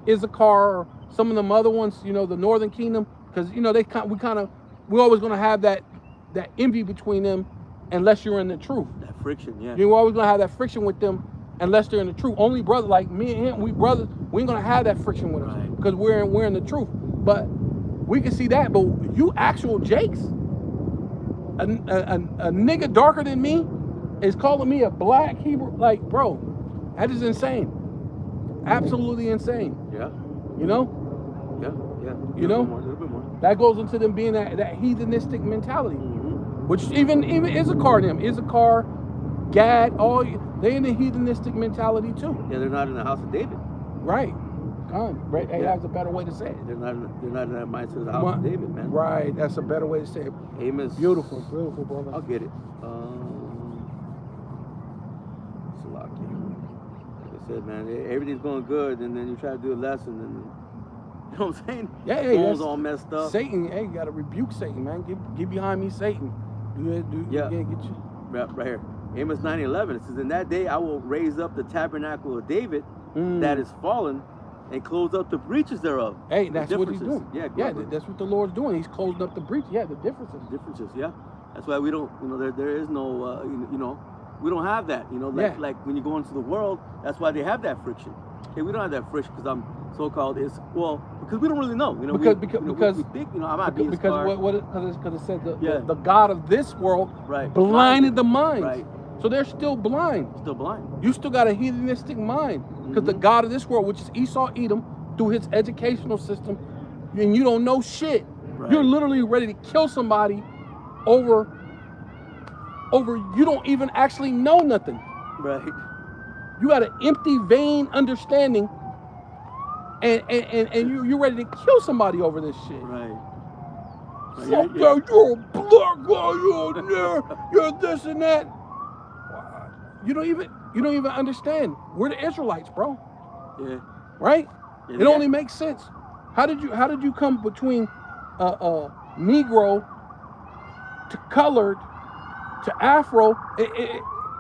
Issachar or some of them other ones. The Northern Kingdom, because we're always gonna have that envy between them, unless you're in the truth. That friction, yeah. You're always gonna have that friction with them, unless they're in the truth. Only brother like me and him, we brothers, we ain't gonna have that friction with us Right. because we're in the truth. But we can see that. But you actual Jakes, a nigga darker than me, is calling me a black Hebrew. Like, bro, that is insane. Absolutely insane. Yeah. You know, Yeah. You know? A little bit more. that goes into them being that heathenistic mentality. Mhm. Which even Issachar, Gad, they in the heathenistic mentality too. Yeah, they're not in the house of David. Right. Right. Hey, Yeah. that's a better way to say it. They're not in that mindset of the house of David, man. Right. That's a better way to say it. Amos. Beautiful, brother. I'll get it. Salaki. Like I said, man, everything's going good, and then you try to do a lesson, and you know what I'm saying? Yeah, Phone's that's all messed up. Satan, hey, you gotta rebuke Satan, man. Get behind me, Satan. Yeah. Get you. Right here. Amos 9:11. It says, "In that day I will raise up the tabernacle of David that is fallen, and close up the breaches thereof." Hey, The that's what he's differences. doing. Yeah, That's what the Lord's doing. He's closing up the breach. Yeah, the differences. differences. Yeah, that's why we don't. There is no. We don't have that. Like when you go into the world, that's why they have that friction. Okay, we don't have that friction because I'm so-called because we don't really know. Because we think, I might be because it said Yeah. the God of this world Right. blinded the minds. Right. So they're still blind. Still blind. You still got a heathenistic mind. Because the God of this world, which is Esau Edom, through his educational system, and you don't know shit. Right. You're literally ready to kill somebody over you don't even actually know nothing. Right. You got an empty, vain understanding, and you're ready to kill somebody over this shit. Right. Fuck that, you're a black guy, you're there, you're this and that. You don't even understand. We're the Israelites, bro. Yeah. Right? Yeah, It only makes sense. How did you come between Negro to colored to Afro?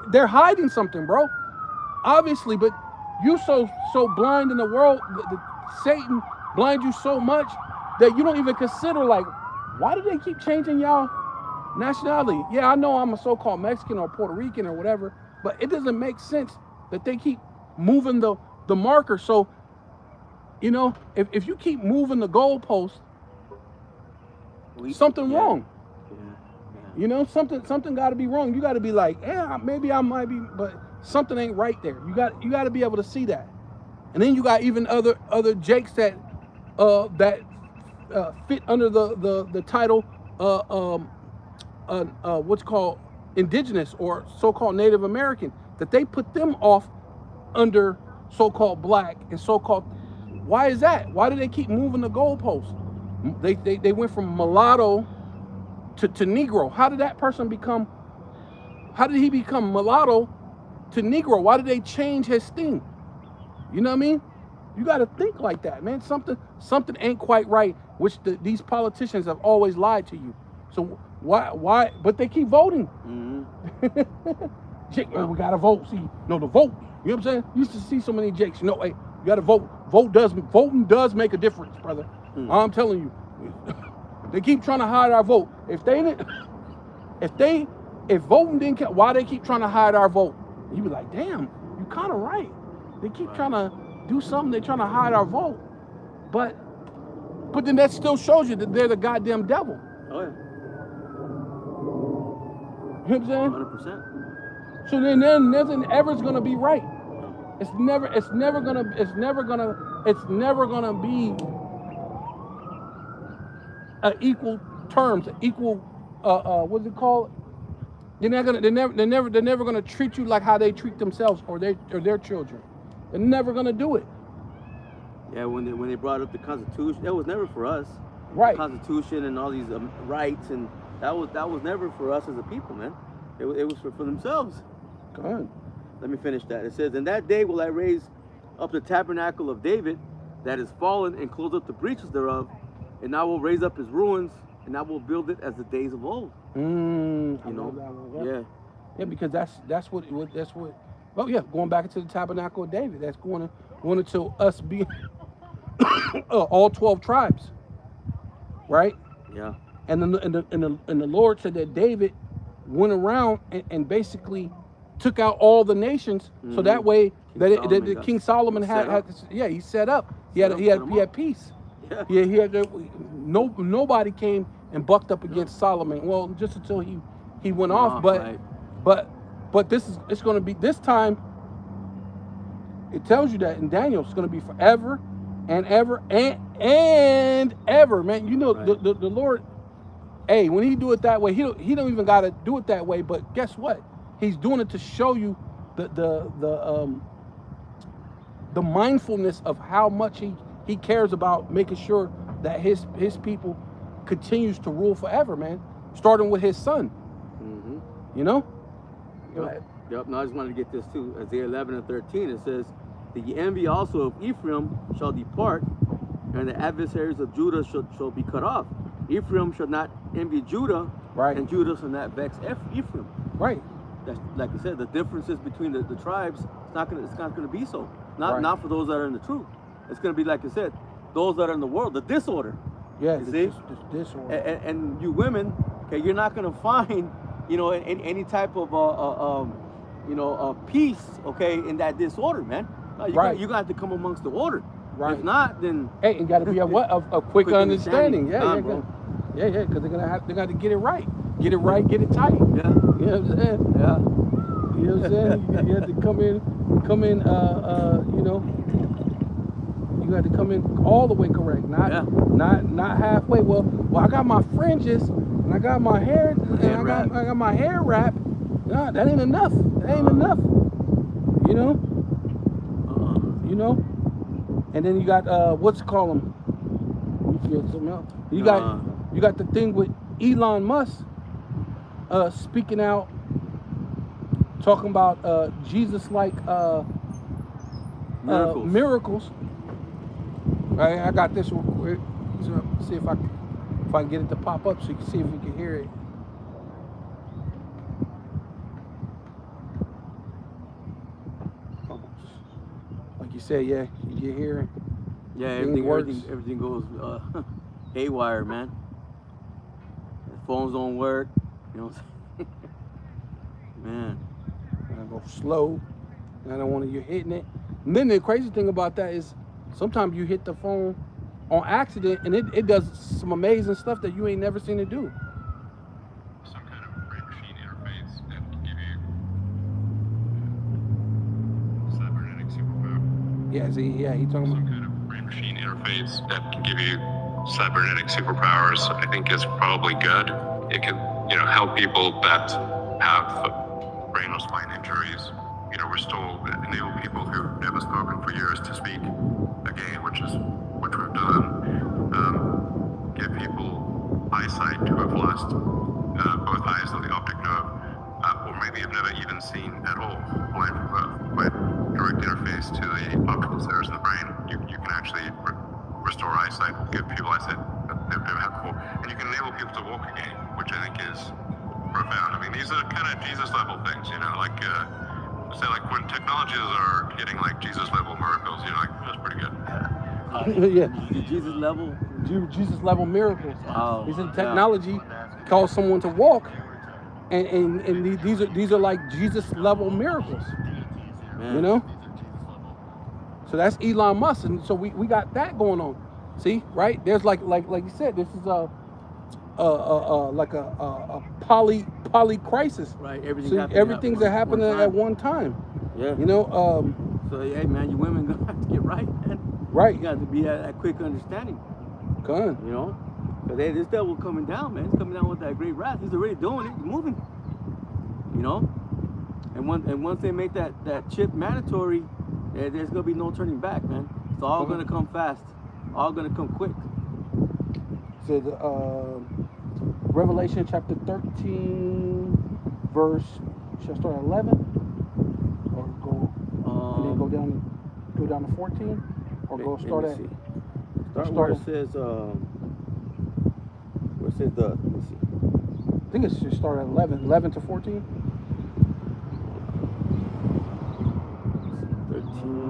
They're hiding something, bro. Obviously, but you so blind in the world, Satan blinds you so much that you don't even consider, like, why do they keep changing y'all nationality? Yeah, I know I'm a so-called Mexican or Puerto Rican or whatever, but it doesn't make sense that they keep moving the marker. So, you know, if you keep moving the goalpost, something wrong. You know, something got to be wrong. You got to be like, yeah, maybe I might be, but something ain't right there. You got to be able to see that. And then you got even other Jakes that fit under the title what's called indigenous or so-called Native American, that they put them off under so-called black and so-called. Why is that? Why do they keep moving the goalposts? They went from mulatto to Negro. How did he become mulatto to Negro? Why did they change his thing? You know what I mean? You got to think like that, man. Something ain't quite right, which these politicians have always lied to you. So why? But they keep voting. Jake, man, we got to vote. See, no, the vote. You know what I'm saying? You used to see so many Jakes. You know, hey, you got to vote. Voting does make a difference, brother. I'm telling you. They keep trying to hide our vote. If voting didn't count, why they keep trying to hide our vote? You be like, damn, you kind of right. They keep trying to do something. They're trying to hide our vote. But then that still shows you that they're the goddamn devil. Oh yeah. You know what I'm saying? 100%. So then nothing ever's gonna be right. It's never gonna be equal terms, equal what's it called? They're never gonna treat you like how they treat themselves or their children. They're never gonna do it. Yeah, when they brought up the Constitution, that was never for us. Right. The Constitution and all these rights, and that was never for us as a people, man. It was for themselves. Go ahead. Let me finish that. It says, "In that day will I raise up the tabernacle of David that is fallen and close up the breaches thereof, and I will raise up his ruins, and I will build it as the days of old." You know? Yeah. Yeah, because that's what. Oh yeah, going back into the tabernacle of David. That's going into us being all 12 tribes, right? Yeah. And the Lord said that David went around and basically took out all the nations, so that way King Solomon had he set up. He had peace. Yeah. Nobody came and bucked up against Solomon. Well, just until he went off. But it's going to be this time. It tells you that in Daniel it's going to be forever and ever and ever, man. You know, the Lord. Hey, when he do it that way, he don't even got to do it that way. But guess what? He's doing it to show you the mindfulness of how much he cares about making sure that his people continues to rule forever, man. Starting with his son. You know? Yep. No, I just wanted to get this too. Isaiah 11 and 13, it says, "The envy also of Ephraim shall depart, and the adversaries of Judah shall be cut off. Ephraim shall not envy Judah, Right. and Judah shall not vex Ephraim." Right. That's, like you said, the differences between the tribes, it's not gonna be so. Not for those that are in the truth. It's gonna be, like you said, those that are in the world, the disorder. Yeah. You see? This disorder. And you women, okay, you're not gonna find, you know, any type of peace, okay, in that disorder, man. No, you're gonna have to come amongst the order. Right. If not, then hey, and got to be a quick understanding. Yeah, bro. Because they're gonna have to get it right, get it tight. Yeah. You know what I'm saying? Yeah. You know what I'm saying? You had to come in, you know, you had to come in all the way correct, not halfway. Well, I got my fringes and I got my hair and I got my hair wrap. Nah, that ain't enough. That ain't enough. You know? You know? And then you got what's it called them? Something else. You got the thing with Elon Musk speaking out, talking about Jesus-like miracles. Right, I got this real quick. So see if I can get it to pop up so you can see if you can hear it. Like you said, yeah, you hear it. Yeah, everything goes haywire, man. The phones don't work, you know what I'm saying? Man. I go slow. I don't want you hitting it. And then the crazy thing about that is sometimes you hit the phone on accident and it does some amazing stuff that you ain't never seen it do. Some kind of brain machine interface that can give you cybernetic superpower. Yeah, see, yeah, he talking Some about kind of brain machine interface that can give you cybernetic superpowers. I think is probably good. It can, help people that have brain or spine injuries. Enable people who've never spoken for years to speak again, which we've done. Give people eyesight who have lost both eyes and the optic nerve, or maybe have never even seen at all, blind from birth. By direct interface to the optical centers in the brain, you can actually restore eyesight, give people eyesight that they've never had before, and you can enable people to walk again, which I think is profound. I mean, these are kind of Jesus level things, like when technologies are hitting like Jesus level miracles, you're like, that's pretty good. yeah. Jesus level? Jesus level miracles. Wow. He said technology caused someone to walk, and these are like Jesus level miracles. Man. You know. So that's Elon Musk, and so we got that going on. See, right? There's like you said, this is like a poly crisis. Right. Everything's happening at one time. Yeah. So hey man, you women gonna have to get right, man. Right. You got to be at that quick understanding. Gun. Because this devil coming down, man. He's coming down with that great wrath. He's already doing it. He's moving. And once they make that chip mandatory, there's gonna be no turning back, man. It's all gonna come fast. All gonna come quick. So the Revelation chapter 13, verse. Should I start at 11, or go and then go down to 14, or go start at? Start where it says. Where it says the. Let me see. I think it should start at 11 to 14. 13.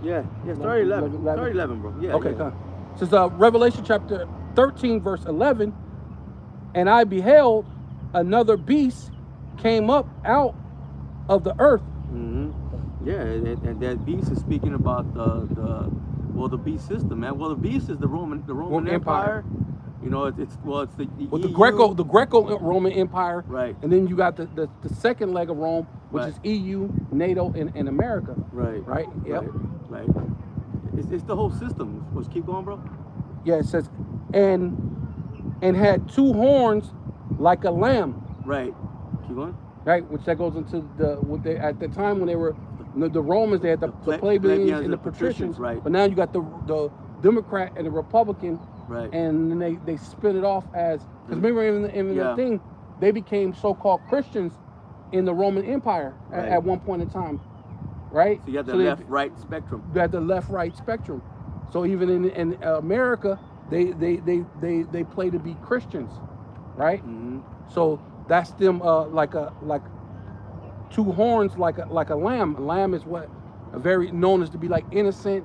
Yeah, start 11. Start 11, bro. Yeah. Okay, yeah. come. It says Revelation chapter 13, verse 11, and I beheld another beast came up out of the earth. Mm-hmm. Yeah, and that beast is speaking about the beast system, man. Well, the beast is the Roman Empire. It's the the EU. the Greco-Roman Empire, Right. And then you got the second leg of Rome, which Right. is EU, NATO, and America. Right. Right. Yep. Right. It's the whole system. Let's keep going, bro. Yeah, it says, and had two horns like a lamb. Right. Keep going. Right, which that goes into at the time when they were the Romans, they had the plebeians and the patricians. Right. But now you got the Democrat and the Republican. Right. And then they split it off as, because remember in the thing, they became so-called Christians in the Roman Empire at one point in time, right? So you have the left-right spectrum. You had the left-right spectrum. So even in America, they play to be Christians, right? Mm-hmm. So that's them like two horns like a lamb. A lamb is what very known as to be like innocent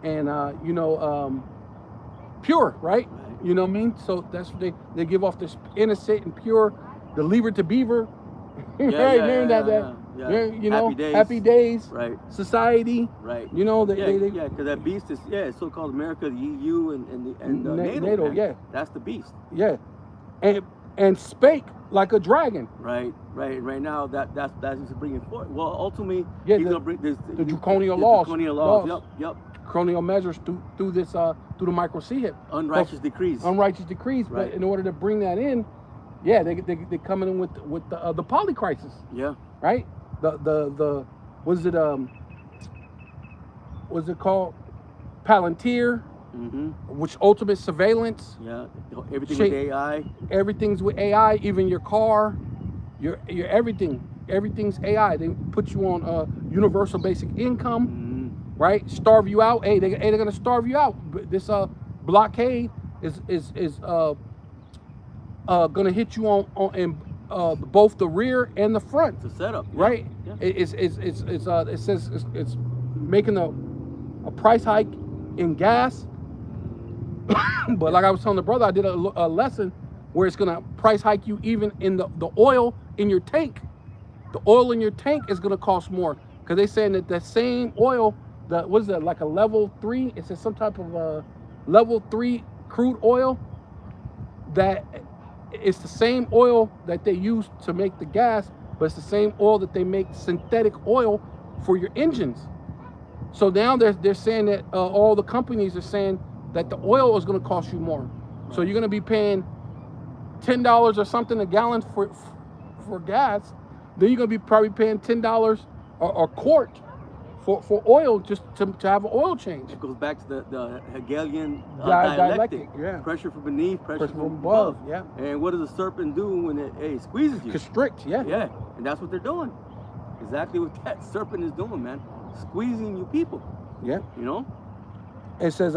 and pure, right? You know what I mean? So that's what they give off this innocent and pure, the lever to beaver. Happy days. Right. Society. Right. Because that beast is it's so-called America, the EU, and NATO. Yeah. That's the beast. Yeah. and spake like a dragon. Right now that's just bringing forth. Well, ultimately, Yeah, he's the- gonna bring this, the draconian laws. Draconian laws. Laws. Yep. Colonial measures through the micro CHIP. Unrighteous decrees. Unrighteous decrees. Right. But in order to bring that in, yeah, they coming in with the poly crisis, Yeah. right? The what's it called? Palantir, Mm-hmm. which ultimate surveillance. Yeah. Everything Shape- with AI. Everything's with AI, even your car, your everything. Everything's AI. They put you on universal basic income, Mm-hmm. right? Starve you out. Hey, they're gonna starve you out. But this blockade is gonna hit you on in both the rear and the front, It's a setup. Yeah. right? Yeah. It says it's making a price hike in gas. But like I was telling the brother, I did a lesson where it's gonna price hike you even in the oil in your tank. The oil in your tank is gonna cost more because they saying that the same oil, what is that, like a level 3? It says some type of level 3 crude oil that it's the same oil that they use to make the gas, but it's the same oil that they make synthetic oil for your engines. So now they're saying that all the companies are saying that the oil is going to cost you more. So you're going to be paying $10 or something a gallon for gas. Then you're going to be probably paying $10 a quart for oil just to have an oil change. It goes back to the Hegelian Dialectic, yeah. Pressure from beneath, pressure Pressure from from above. above, yeah. And what does a serpent do when it squeezes you? Constrict, yeah. Yeah, and that's what they're doing. Exactly what that serpent is doing, man. Squeezing you people, Yeah. you know? It says,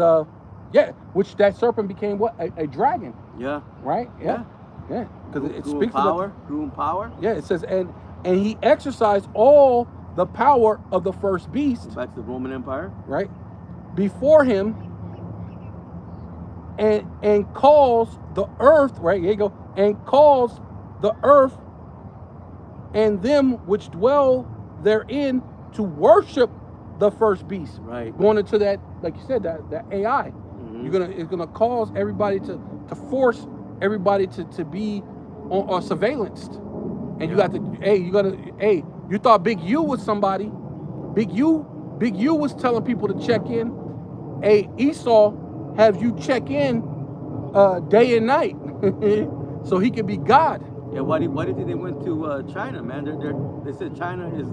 yeah, which that serpent became what? A dragon, Yeah. right? Yeah. Yeah. Because it Grew in speaks power, about, grew in power. yeah, it says, and he exercised all the power of the first beast, Back to the Roman Empire. right? Before him, and calls the earth, right? Here you go, and calls the earth and them which dwell therein to worship the first beast. Right. Going into that, like you said, that AI. Mhm. It's gonna cause everybody to force everybody to be on surveillanced. And you got to, you thought Big U was somebody. Big U was telling people to check in. Hey, Esau have you check in day and night so he could be God. Yeah, why do you think they went to China, man? They said China is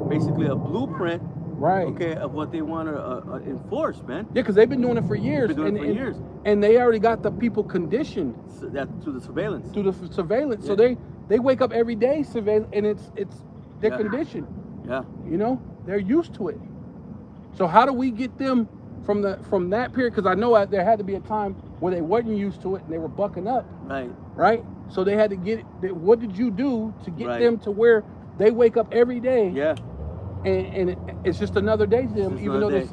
basically a blueprint, Right. okay, of what they want to enforce, man. Yeah, because they've been doing it for years. Been doing it for years. And they already got the people conditioned So that to the surveillance. to the surveillance. So Yeah. they wake up every day surveillance, and they're Yeah. conditioned. Yeah. You know, they're used to it. So how do we get them from that period? Because I know there had to be a time where they wasn't used to it and they were bucking up, Right. right? So they had to get it. What did you do to get Right. them to where they wake up every day? Yeah. And it's just another day to them, It's even though another there's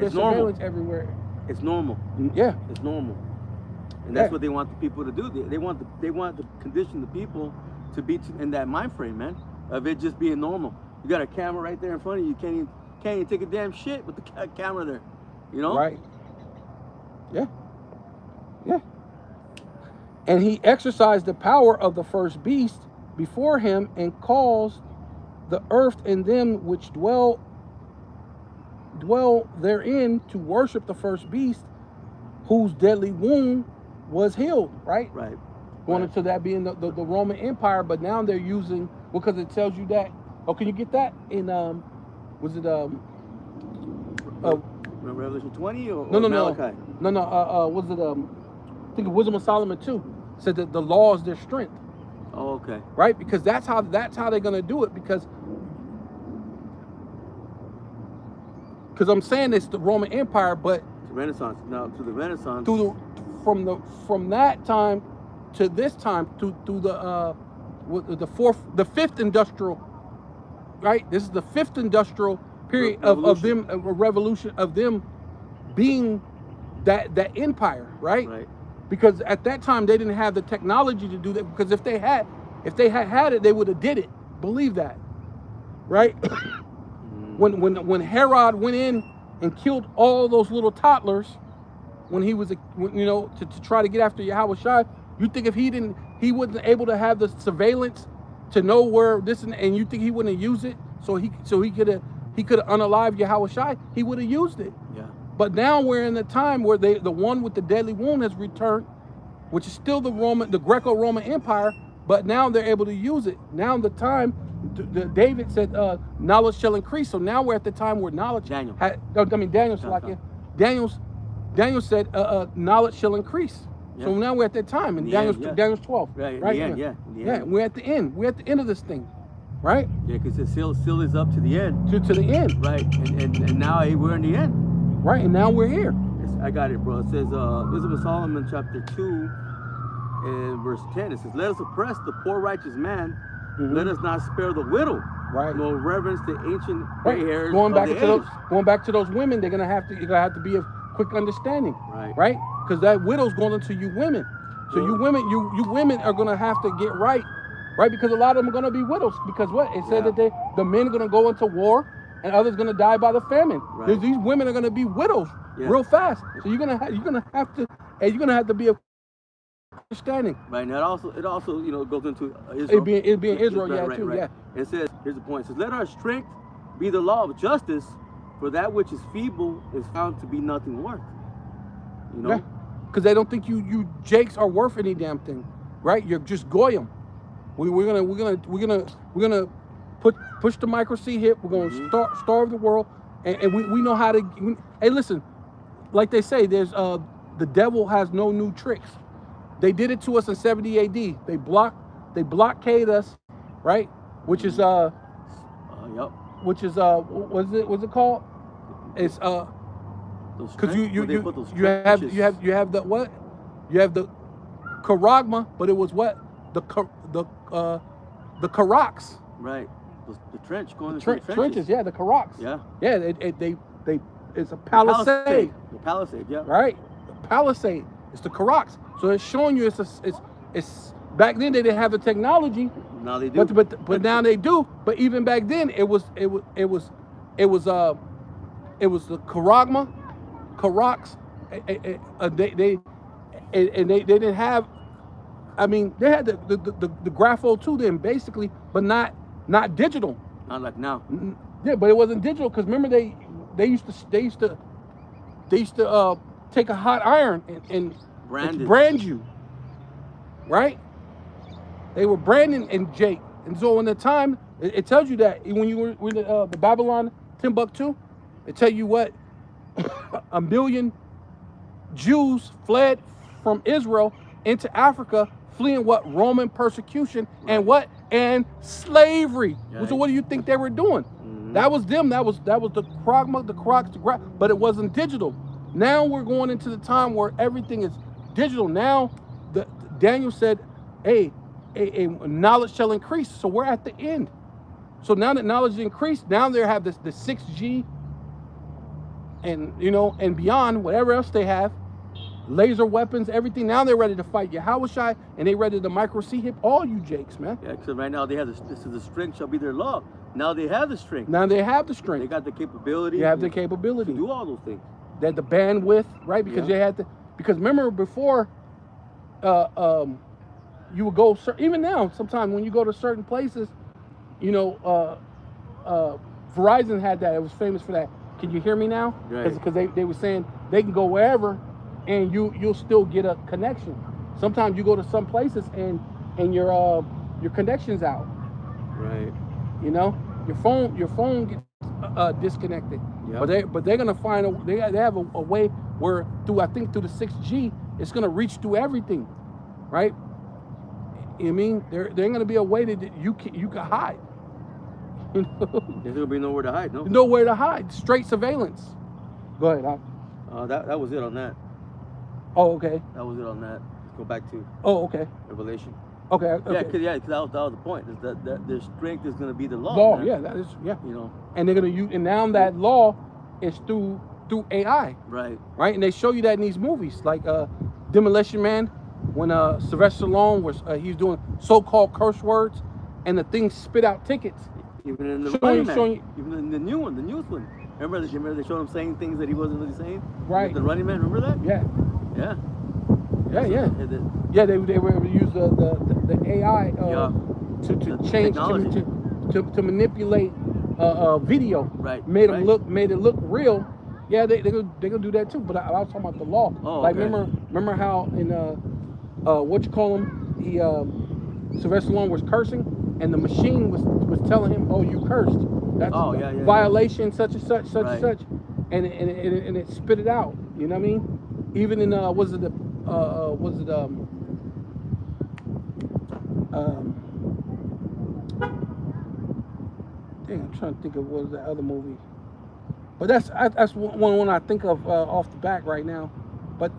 It's normal. surveillance everywhere. It's normal. Yeah. It's normal. And that's Yeah. what they want the people to do. They want to condition the people to be in that mind frame, man, of it just being normal. You got a camera right there in front of you. You can't even take a damn shit with the camera there. You know? Right. Yeah. Yeah. And he exercised the power of the first beast before him and caused the earth and them which dwell therein to worship the first beast, whose deadly wound was healed, right? Right. Going Right. into that being the Roman Empire, but now they're using, because it tells you that. Oh, can you get that in was it Revelation 20 or no, Malachi? was it I think Wisdom of Solomon 2 said that the law is their strength, Oh, okay. right? Because that's how they're gonna do it, because I'm saying it's the Roman Empire, but To Renaissance. Now to the Renaissance. from that time to this time to the fifth industrial, right? This is the fifth industrial period of them, a revolution of them being that empire, right? Right. Because at that time they didn't have the technology to do that. Because if they had it, they would have did it. Believe that, right? When Herod went in and killed all those little toddlers, when he was, to try to get after Yahweh Shai, You think if he wasn't able to have the surveillance to know where this and you think he wouldn't use it so he could have unalived Yahweh Shai, he would have used it. Yeah. But now we're in a time where the one with the deadly wound has returned, which is still the Greco-Roman Empire, but now they're able to use it. Now the time, David said, knowledge shall increase. So now we're at the time where knowledge. Daniel. Daniel said, knowledge shall increase. Yeah. So now we're at that time in Daniel's 12. Right. Right. In the end. We're at the end. We're at the end of this thing, right? Yeah, because it still is up to the end. To the end. Right. And now we're in the end. Right. And now we're here. I got it, bro. It says, Wisdom of Solomon, chapter 2, and verse 10. It says, let us oppress the poor righteous man. Mhm. Let us not spare the widow. Right. Nor reverence the ancient Right. gray hairs Going of back the to age. those women, you're gonna have to be of quick understanding. Right. Right? Because that widow's going into you women. So you women are gonna have to get right. Right? Because a lot of them are gonna be widows. Because what? It said that the men are gonna go into war and others gonna die by the famine. Right. These women are gonna be widows real fast. So you're gonna have to be of understanding. Right. And it also goes into Israel. It being Israel, too. Right. Yeah. It says, here's the point. It says, let our strength be the law of justice, for that which is feeble is found to be nothing worth. You know? Yeah. Because they don't think you Jakes are worth any damn thing, right? You're just goyim. We're gonna push the micro-C hip. We're gonna starve the world, and we know how to. Hey, listen, like they say, there's the devil has no new tricks. They did it to us in 70 AD. They blockade us, right? Which is Yep. what's it called? It's because you have the what? You have the Karagma, but it was what? The Karaks. Right. The trench going into the trenches. Trenches, yeah, the Karaks. Yeah. Yeah, they it's a palisade. The palisade, yeah. Right? The palisade. It's the Karaks. So it's showing you it's back then they didn't have the technology. Now they do. But now they do. But even back then it was the Karagma, Karaks, they didn't have. I mean, they had the Grapho too then basically, but not digital. Not like now. Yeah, but it wasn't digital because remember they used to take a hot iron and brand you, right? They were branding and Jake, and so in the time it tells you that when you were the Babylon Timbuktu, it tell you what 1 million Jews fled from Israel into Africa, fleeing what? Roman persecution and what? And slavery. Right. So what do you think they were doing? That was them. That was the Kragma, the Crocs, but it wasn't digital. Now we're going into the time where everything is digital. Now Daniel said, hey, a knowledge shall increase. So we're at the end. So now that knowledge increased, now they have the 6G and and beyond, whatever else they have, laser weapons, everything. Now they're ready to fight Yahweh Shai, and they ready to micro-C hip all you Jakes, man. Yeah, because right now they have this is the strength shall be their law. Now they have the strength. Now they have the strength. They got the capability. They have the capability. to do all those things. They had the bandwidth, right? Because they had because remember before, you would go, even now, sometimes when you go to certain places, Verizon had that. It was famous for that. Can you hear me now? Right. Because they were saying they can go wherever and you'll still get a connection. Sometimes you go to some places and your connection's out. Right. Your phone gets disconnected. Yep. But they're gonna find they have a way where through the 6G it's gonna reach through everything, right? You know what I mean? There ain't gonna be a way that you can hide. There's gonna be nowhere to hide. No. Nowhere to hide. Straight surveillance. Go ahead. That was it on that. Oh, okay. That was it on that. Let's go back to Oh, okay. Revelation. Okay. Yeah, because that was the point. Is that their strength is going to be the law. Law, man. yeah, that is, yeah. And they're gonna use, and now that law is through AI, Right. right? And they show you that in these movies, like Demolition Man, when Sylvester Stallone was he's doing so-called curse words, and the thing spit out tickets. Even in the Showing- Running Man. showing- Even in the new one, the newest one. Remember they showed him saying things that he wasn't really saying? Right. The Running Man. Remember that? Yeah. Yeah. Yeah, yeah. Is it- Yeah, they were able to use the AI Yeah. to The change technology. to manipulate video. Right, Made them right. made it look real. Yeah, they gonna do that too. But I was talking about the law. Oh, like okay. remember how in what you call him, he Sylvester Stallone was cursing, and the machine was telling him, "Oh, you cursed. That's Oh, yeah, yeah, violation, such and such, such Right. and such," and it spit it out. You know what I mean? Even in was it dang, I'm trying to think of what was that other movie. But that's one I think of off the back right now. But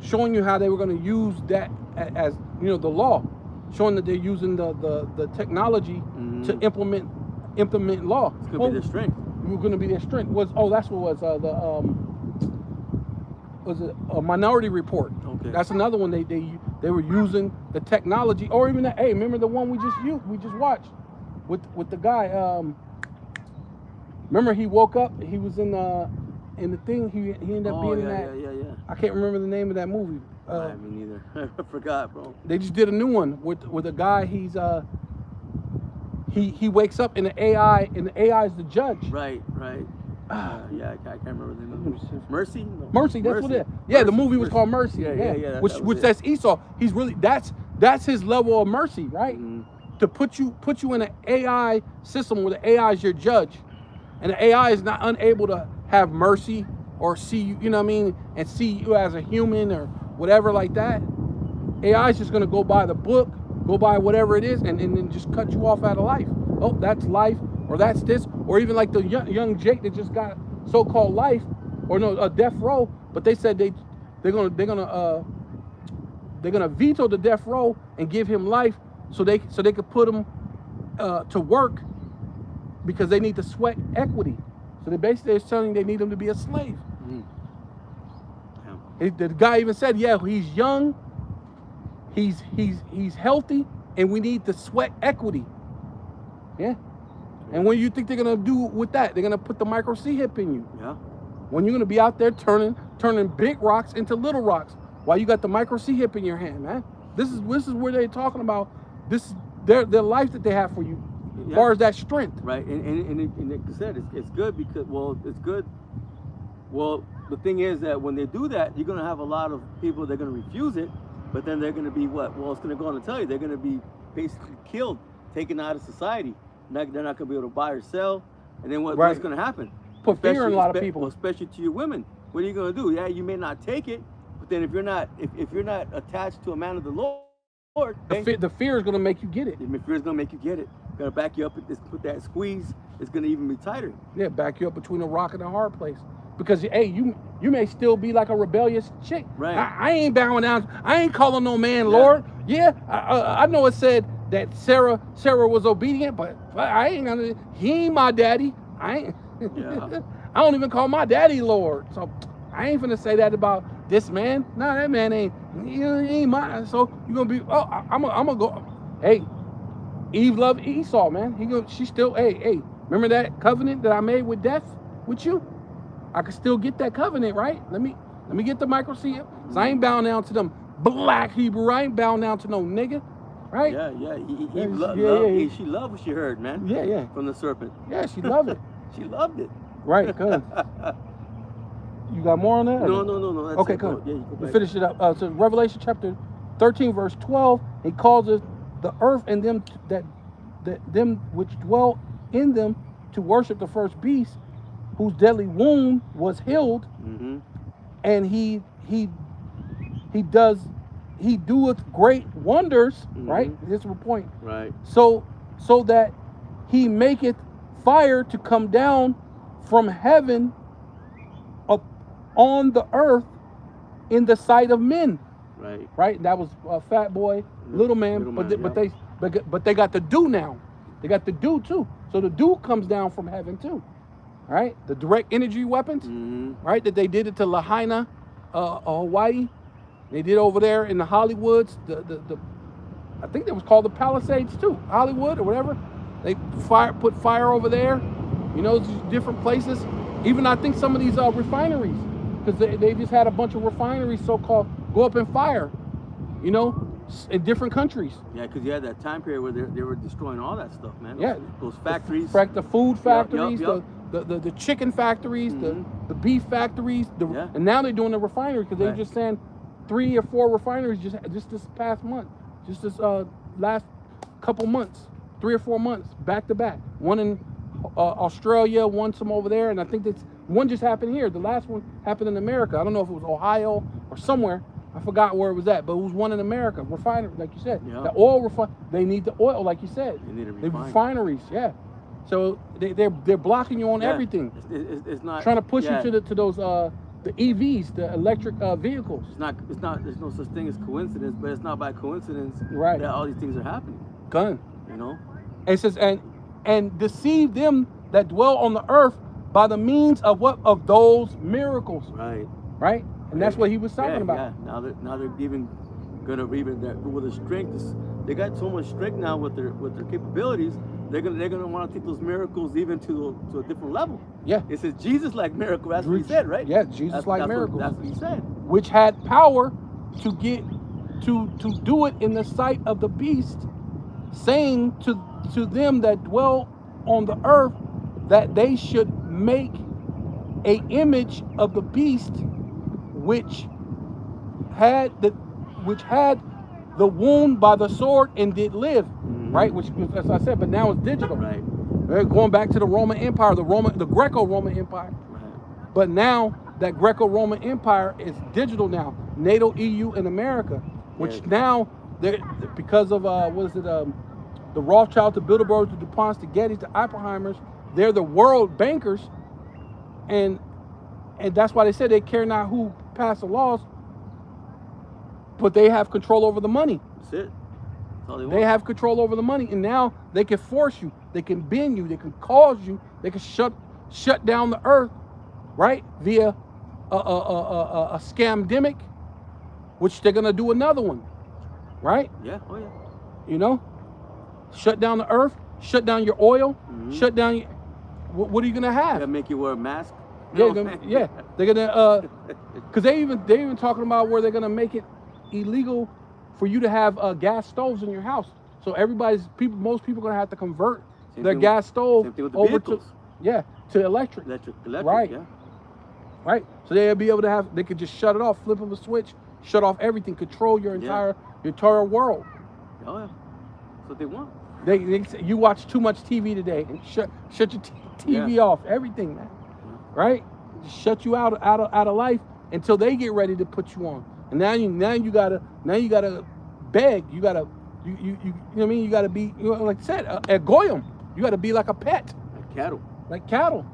showing you how they were going to use that as the law, showing that they're using the technology to implement law. It's gonna be their strength. We're going to be their strength. That's what was it a Minority Report? Okay. That's another one they were using the technology, or even that. Hey, remember the one we just watched with the guy. Remember he woke up. He was in the thing. He ended up being in that. Yeah. I can't remember the name of that movie. Me neither. I forgot, bro. They just did a new one with a guy. He wakes up in the AI, and the AI is the judge. Right. Yeah, I can't remember the name. Mercy. No. Mercy, that's what it is. Yeah, the movie was called Mercy. Yeah. Which that's Esau. He's really that's his level of mercy, right? To put you in an AI system where the AI is your judge, and the AI is not unable to have mercy or see you, you know what I mean, and see you as a human or whatever like that. AI is just gonna go by the book, go by whatever it is, and then just cut you off out of life. Oh, that's life, or that's this, or even like the young Jake that just got so-called life, or no, death row, but they said they're gonna veto the death row and give him life, so they could put him to work, because they need to sweat equity. So they basically are telling they need him to be a slave. The guy even said, yeah, he's young, he's healthy, and we need to sweat equity. Yeah. And what do you think they're gonna do with that? They're gonna put the micro C-hip in you. Yeah. When you're gonna be out there turning big rocks into little rocks while you got the micro C-hip in your hand, man. This is where they're talking about. This is their life that they have for you, as far as that strength. Right, and like I said, it's good because, it's good. Well, the thing is that when they do that, you're gonna have a lot of people that are gonna refuse it, but then they're gonna be what? Well, it's gonna go on to tell you they're gonna be basically killed, taken out of society. They're not gonna be able to buy or sell, and then what's gonna happen? Put fear in a lot of people, especially to your women. What are you gonna do? Yeah, you may not take it, but then if you're not attached to a man of the Lord, the fear is gonna make you get it. The fear is gonna make you get it. Gonna back you up. Put that squeeze. It's gonna even be tighter. Yeah, back you up between a rock and a hard place. Because hey, you may still be like a rebellious chick. Right. I ain't bowing down. I ain't calling no man Lord. Yeah, I know it said that Sarah was obedient, but I ain't gonna. He ain't my daddy. I ain't. Yeah. I don't even call my daddy Lord. So I ain't finna say that about this man. No, that man ain't. He ain't mine. So you gonna be? Oh, I'm gonna go. Hey, Eve loved Esau, man. She still. Hey. Remember that covenant that I made with death with you? I can still get that covenant, right? Let me get the micro C. So I ain't bound down to them black Hebrew. I ain't bound down to no nigga, right? Yeah. She loved what she heard, man. Yeah. From the serpent. Yeah, she loved it. She loved it. Right, good. You got more on that? No. That's okay, it. good. Yeah, you go back. Finish it up. So Revelation chapter 13, verse 12, he calls it the earth and them them which dwell in them to worship the first beast, whose deadly wound was healed, and he doeth great wonders, right? This is the point. Right. So that he maketh fire to come down from heaven up on the earth in the sight of men. Right. Right. That was Fat Boy, Little Man, but they got the dew now. They got the dew too. So the dew comes down from heaven too. Right? The direct energy weapons, right? That they did it to Lahaina, Hawaii. They did over there in the Hollywoods. I think it was called the Palisades too, Hollywood or whatever. They put fire over there. You know, different places. Even I think some of these refineries, because they just had a bunch of refineries so-called go up in fire. you know, in different countries. Yeah, because you had that time period where they were destroying all that stuff, man. Yeah. Those factories. The food factories, yup. the chicken factories, Mhm. the beef factories, Yeah. and now they're doing the refineries because they're Right. just saying 3 or 4 refineries just this past month, just this last couple months, 3 or 4 months back to back. One in Australia, one some over there, and I think that's one just happened here. The last one happened in America. I don't know if it was Ohio or somewhere. I forgot where it was at, but it was one in America. Refinery, like you said, Yeah. the oil they need the oil, like you said. They need to The refine. refineries, yeah. So they're blocking you on Yeah. everything, It's not trying to push yeah. you to those the EVs, the electric vehicles. It's not. There's no such thing as coincidence, but it's not by coincidence Right. that all these things are happening. Gun. You know. And it says and deceive them that dwell on the earth by the means of what of those miracles, Right. right? And that's what he was talking about. Yeah. Now they're even gonna even that with the strength. They got so much strength now with their capabilities. They're gonna want to take those miracles even to a different level. Yeah. It says Jesus like miracle. That's what he said, right? Yeah, Jesus like miracles. That's what he said. Which had power to get to do it in the sight of the beast, saying to them that dwell on the earth that they should make a image of the beast which had the wound by the sword and did live, right? Which, as I said, but now it's digital. Right. Right? Going back to the Roman Empire, the Greco-Roman Empire. Right. But now that Greco-Roman Empire is digital now. NATO, EU, and America, which Yeah. now they're because of the Rothschilds, the Bilderbergs, the DuPonts, the Gettys, the Oppenheimers, they're the world bankers, and that's why they said they care not who passed the laws, but they have control over the money. That's it. That's all they want. They have control over the money, and now they can force you, they can bend you, they can cause you, they can shut down the earth, right? Via a scamdemic, which they're gonna do another one, right? Yeah. Oh yeah. You know, shut down the earth, shut down your oil, shut down your. What are you gonna have? Gotta make you wear a mask. Yeah, yeah. They're gonna because they even talking about where they're gonna make it illegal for you to have gas stoves in your house. So most people are gonna have to convert Same their thing gas stove Same thing with the over vehicles. to electric. Electric. Right. Yeah. Right. So they'll be able to they could just shut it off, flip of a switch, shut off everything, control your entire world. Oh yeah. That's what they want. They say, you watch too much TV today, and shut your TV off, everything, man. Right? Just shut you out of life until they get ready to put you on. And now you gotta beg. You gotta you know what I mean? You gotta be, like I said, at Goyim, you gotta be like a pet, Like cattle.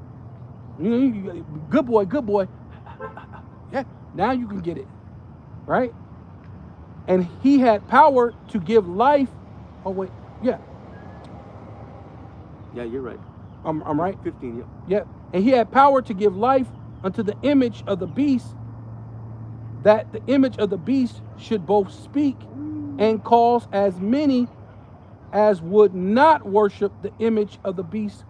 You know, you gotta, good boy. Yeah. Now you can get it, right? And he had power to give life. Oh wait, yeah. Yeah, you're right. I'm right. 15. Yeah. Yeah. And he had power to give life unto the image of the beast, that the image of the beast should both speak and cause as many as would not worship the image of the beast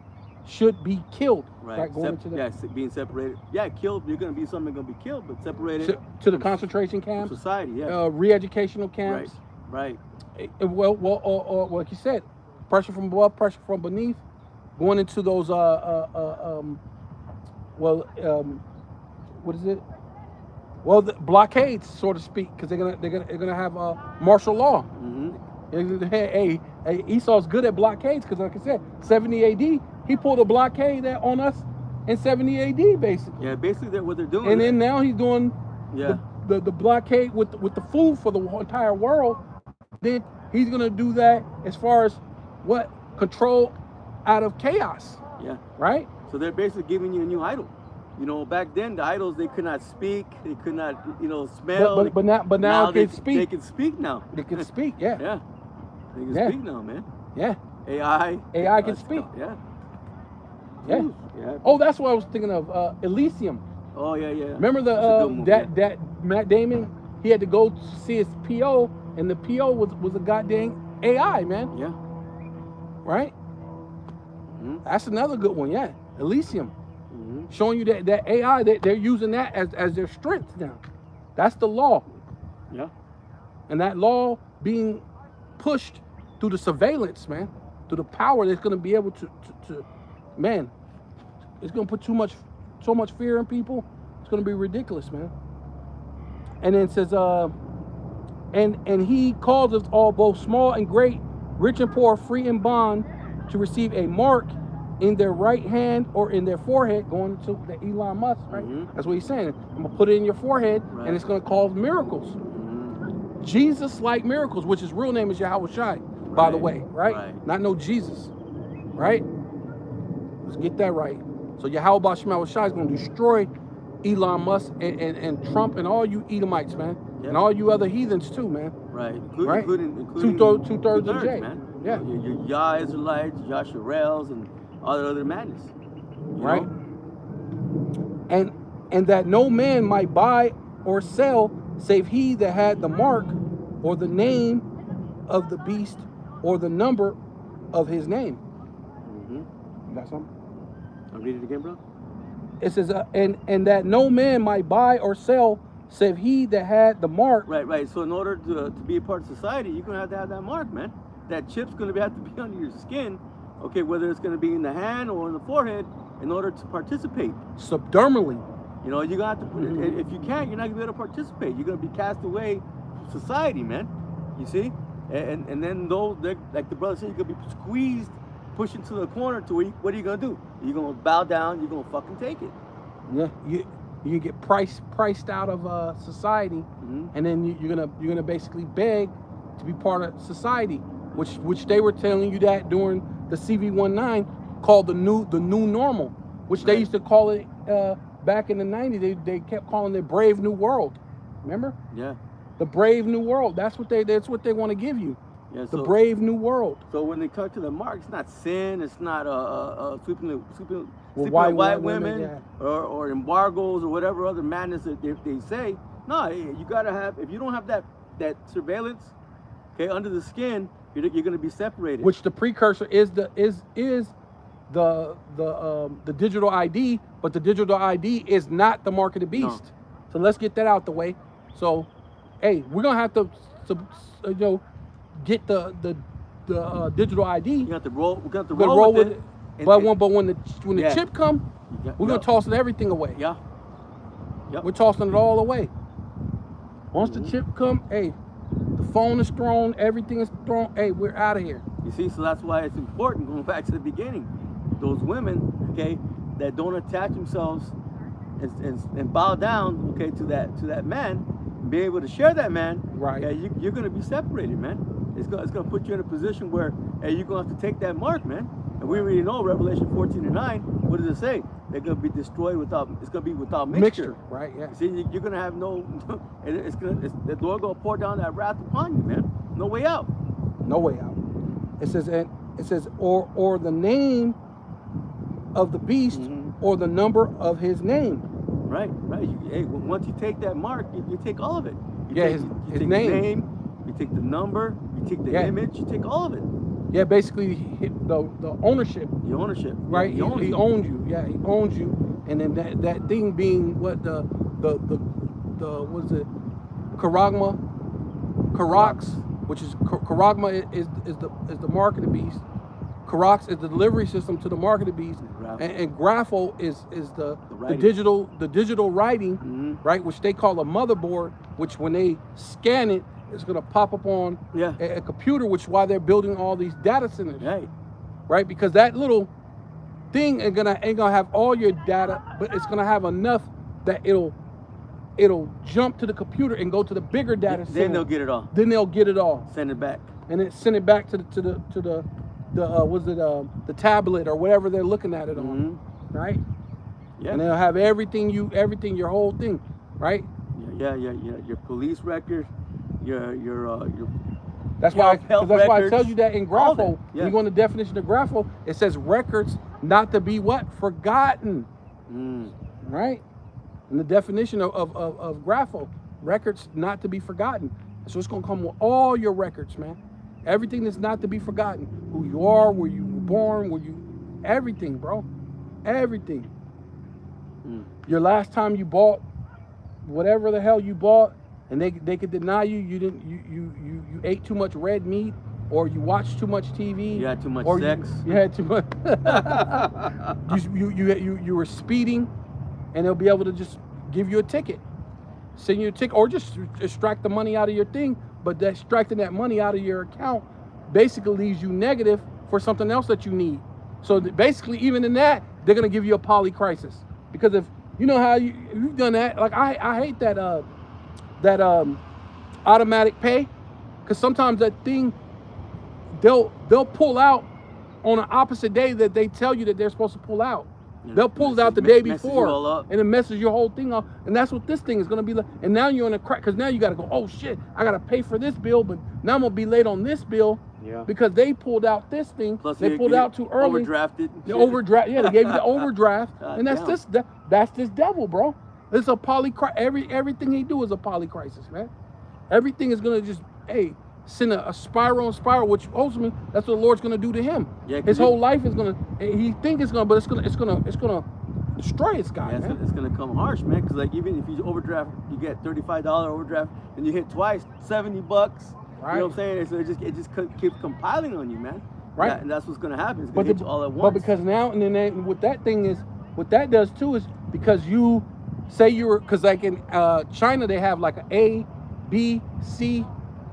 should be killed. Right. Going into the, being separated. Yeah, killed. You're gonna be something gonna be killed, but separated to the concentration camps, society. Yeah. re-educational camps. Right. Well, or like you said, pressure from above, pressure from beneath, going into those what is it? Well, the blockades, so to speak, because they're gonna have martial law. Hey, Esau's good at blockades because, like I said, 70 AD, he pulled a blockade on us in 70 AD, basically. Yeah, basically what they're doing. And then now he's doing Yeah. the blockade with the food for the entire world. Then he's gonna do that as far as what control out of chaos, Yeah. right? So they're basically giving you a new idol. You know, back then the idols, they could not speak, they could not, smell. But now they can speak. They can speak now. They can speak, yeah. Yeah. They can Yeah. speak now, man. Yeah. AI can speak. Yeah. Yeah. Ooh, yeah. Oh, that's what I was thinking of. Elysium. Oh yeah, yeah. Remember That's a good movie. that Matt Damon? He had to go to see his PO, and the PO was a goddamn AI, man. Yeah. Right? Mhm. That's another good one. Yeah. Elysium, Mhm. showing you that AI, they're using that as their strength now. That's the law. Yeah. And that law being pushed through the surveillance, man, through the power that's going to be able to man, it's going to put so much fear in people. It's going to be ridiculous, man. And then it says, and he calls us all, both small and great, rich and poor, free and bond, to receive a mark in their right hand or in their forehead, going to the Elon Musk, right? That's what he's saying. I'm gonna put it in your forehead, and it's gonna cause miracles. Jesus-like miracles, which his real name is Yahweh Shai, by the way, right? Not no Jesus, right? Let's get that right. So Yahweh Shai is gonna destroy Elon Musk and Trump and all you Edomites, man, and all you other heathens too, man. Right, Right? including Two-thirds of J. man. Yeah. Your Yah Israelites, Yasharels, and all the other madness. You Right? know? And that no man might buy or sell save he that had the mark or the name of the beast or the number of his name. You got something? I'll read it again, bro. It says, and that no man might buy or sell save he that had the mark. Right. So in order to be a part of society, you're gonna have to have that mark, man. That chip's gonna have to be under your skin, okay, whether it's gonna be in the hand or in the forehead, in order to participate. Subdermally. You know, you're gonna have to put it, if you can't, you're not gonna be able to participate. You're gonna be cast away from society, man. You see? And then those, like the brother said, you're gonna be squeezed, pushed into the corner to where what are you gonna do? You're gonna bow down, you're gonna fucking take it. Yeah, you get priced out of society, and then you're gonna basically beg to be part of society, which they were telling you that during the CV19, called the new normal, which they used to call it back in the 90s. They kept calling it Brave New World. Remember? Yeah. The Brave New World. That's what they want to give you. Yeah. The Brave New World. So when they come to the mark, it's not sin. It's not sleeping with white women, women, yeah. or embargoes or whatever other madness that they say. No, you gotta have. If you don't have that surveillance, okay, under the skin, you're gonna be separated. Which the precursor is the digital ID, but the digital ID is not the mark of the beast. No. So let's get that out the way. So, hey, we're gonna have to get the digital ID. You have to roll. We got to We're gonna roll with it. But when the chip come, we're gonna toss everything away. Yeah. Yep. We're tossing it all away. Once the chip come, hey, the phone is thrown, everything is thrown. Hey, we're out of here. You see, so that's why it's important, going back to the beginning. Those women, okay, that don't attach themselves and bow down, okay, to that man, be able to share that man, Right. Yeah, you're gonna be separated, man. It's gonna put you in a position where, hey, you're gonna have to take that mark, man. And we already know Revelation 14:9. What does it say? They're gonna be destroyed without. It's gonna be without mixture. Right? Yeah. You see, you're gonna have no. The Lord gonna pour down that wrath upon you, man. No way out. No way out. It says, or the name of the beast, or the number of his name. Right. Hey, once you take that mark, you take all of it. You Yeah, take, his you take the name. name, you take the number, you take the image, you take all of it. Yeah, basically the ownership. The ownership. Right? Yeah, He owned you. Yeah, he owns you. And then that thing being what the what is it? Karagma, which is Karagma is the mark of the beast. Karax is the delivery system to the mark of the beast, and Grapho is the digital writing, right? Which they call a motherboard. Which when they scan it, it's gonna pop up on a computer. Which is why they're building all these data centers, right? Because that little thing ain't gonna have all your data, but it's gonna have enough that it'll jump to the computer and go to the bigger data center. Then they'll get it all. Then they'll get it all. Send it back. And then send it back to the tablet or whatever they're looking at it on, right? Yeah. And they'll have everything, your whole thing, right? Yeah. Your police record, your. That's why I tell you that in all that, Grapho. When you go in the definition of Grapho, it says records not to be what? Forgotten. Right? In the definition of Grapho, records not to be forgotten. So it's gonna come with all your records, man. Everything that's not to be forgotten. Who you are, where you were born, everything, bro. Everything. Your last time you bought whatever the hell you bought, and they could deny you. You didn't. You ate too much red meat, or you watched too much TV. You had too much or sex. You had too much. you were speeding, and they'll be able to just give you a ticket, send you a ticket, or just extract the money out of your thing. But that extracting that money out of your account basically leaves you negative for something else that you need. So basically, even in that, they're gonna give you a poly crisis, because if you know how you've done that. Like I hate that automatic pay, because sometimes that thing they'll pull out on an opposite day that they tell you that they're supposed to pull out. Yeah, They'll pull it out the day messes you before, all up. and it messes your whole thing up. And that's what this thing is gonna be like. And now you're in a crack, because now you gotta go, oh shit, I gotta pay for this bill, but now I'm gonna be late on this bill. Yeah. Because they pulled out this thing. Plus they pulled out too early. Overdrafted. The overdraft, yeah, they gave you the overdraft, God and that's damn. that's this devil, bro. It's a everything he do is a poly crisis, man. Everything is gonna just send a spiral and spiral, which ultimately that's what the Lord's gonna do to him. Yeah, 'cause his whole life is gonna. He think it's gonna, but it's gonna destroy this guy, Yeah, man. it's gonna come harsh, man. Because like even if you overdraft, you get $35 overdraft, and you hit twice, $70. Right. You know what I'm saying? So it just keeps compiling on you, man. Right. And that's what's gonna happen. It's gonna hit you all at once. But because now and then what that thing is, what that does too is because you say because like in China they have like an A, B, C,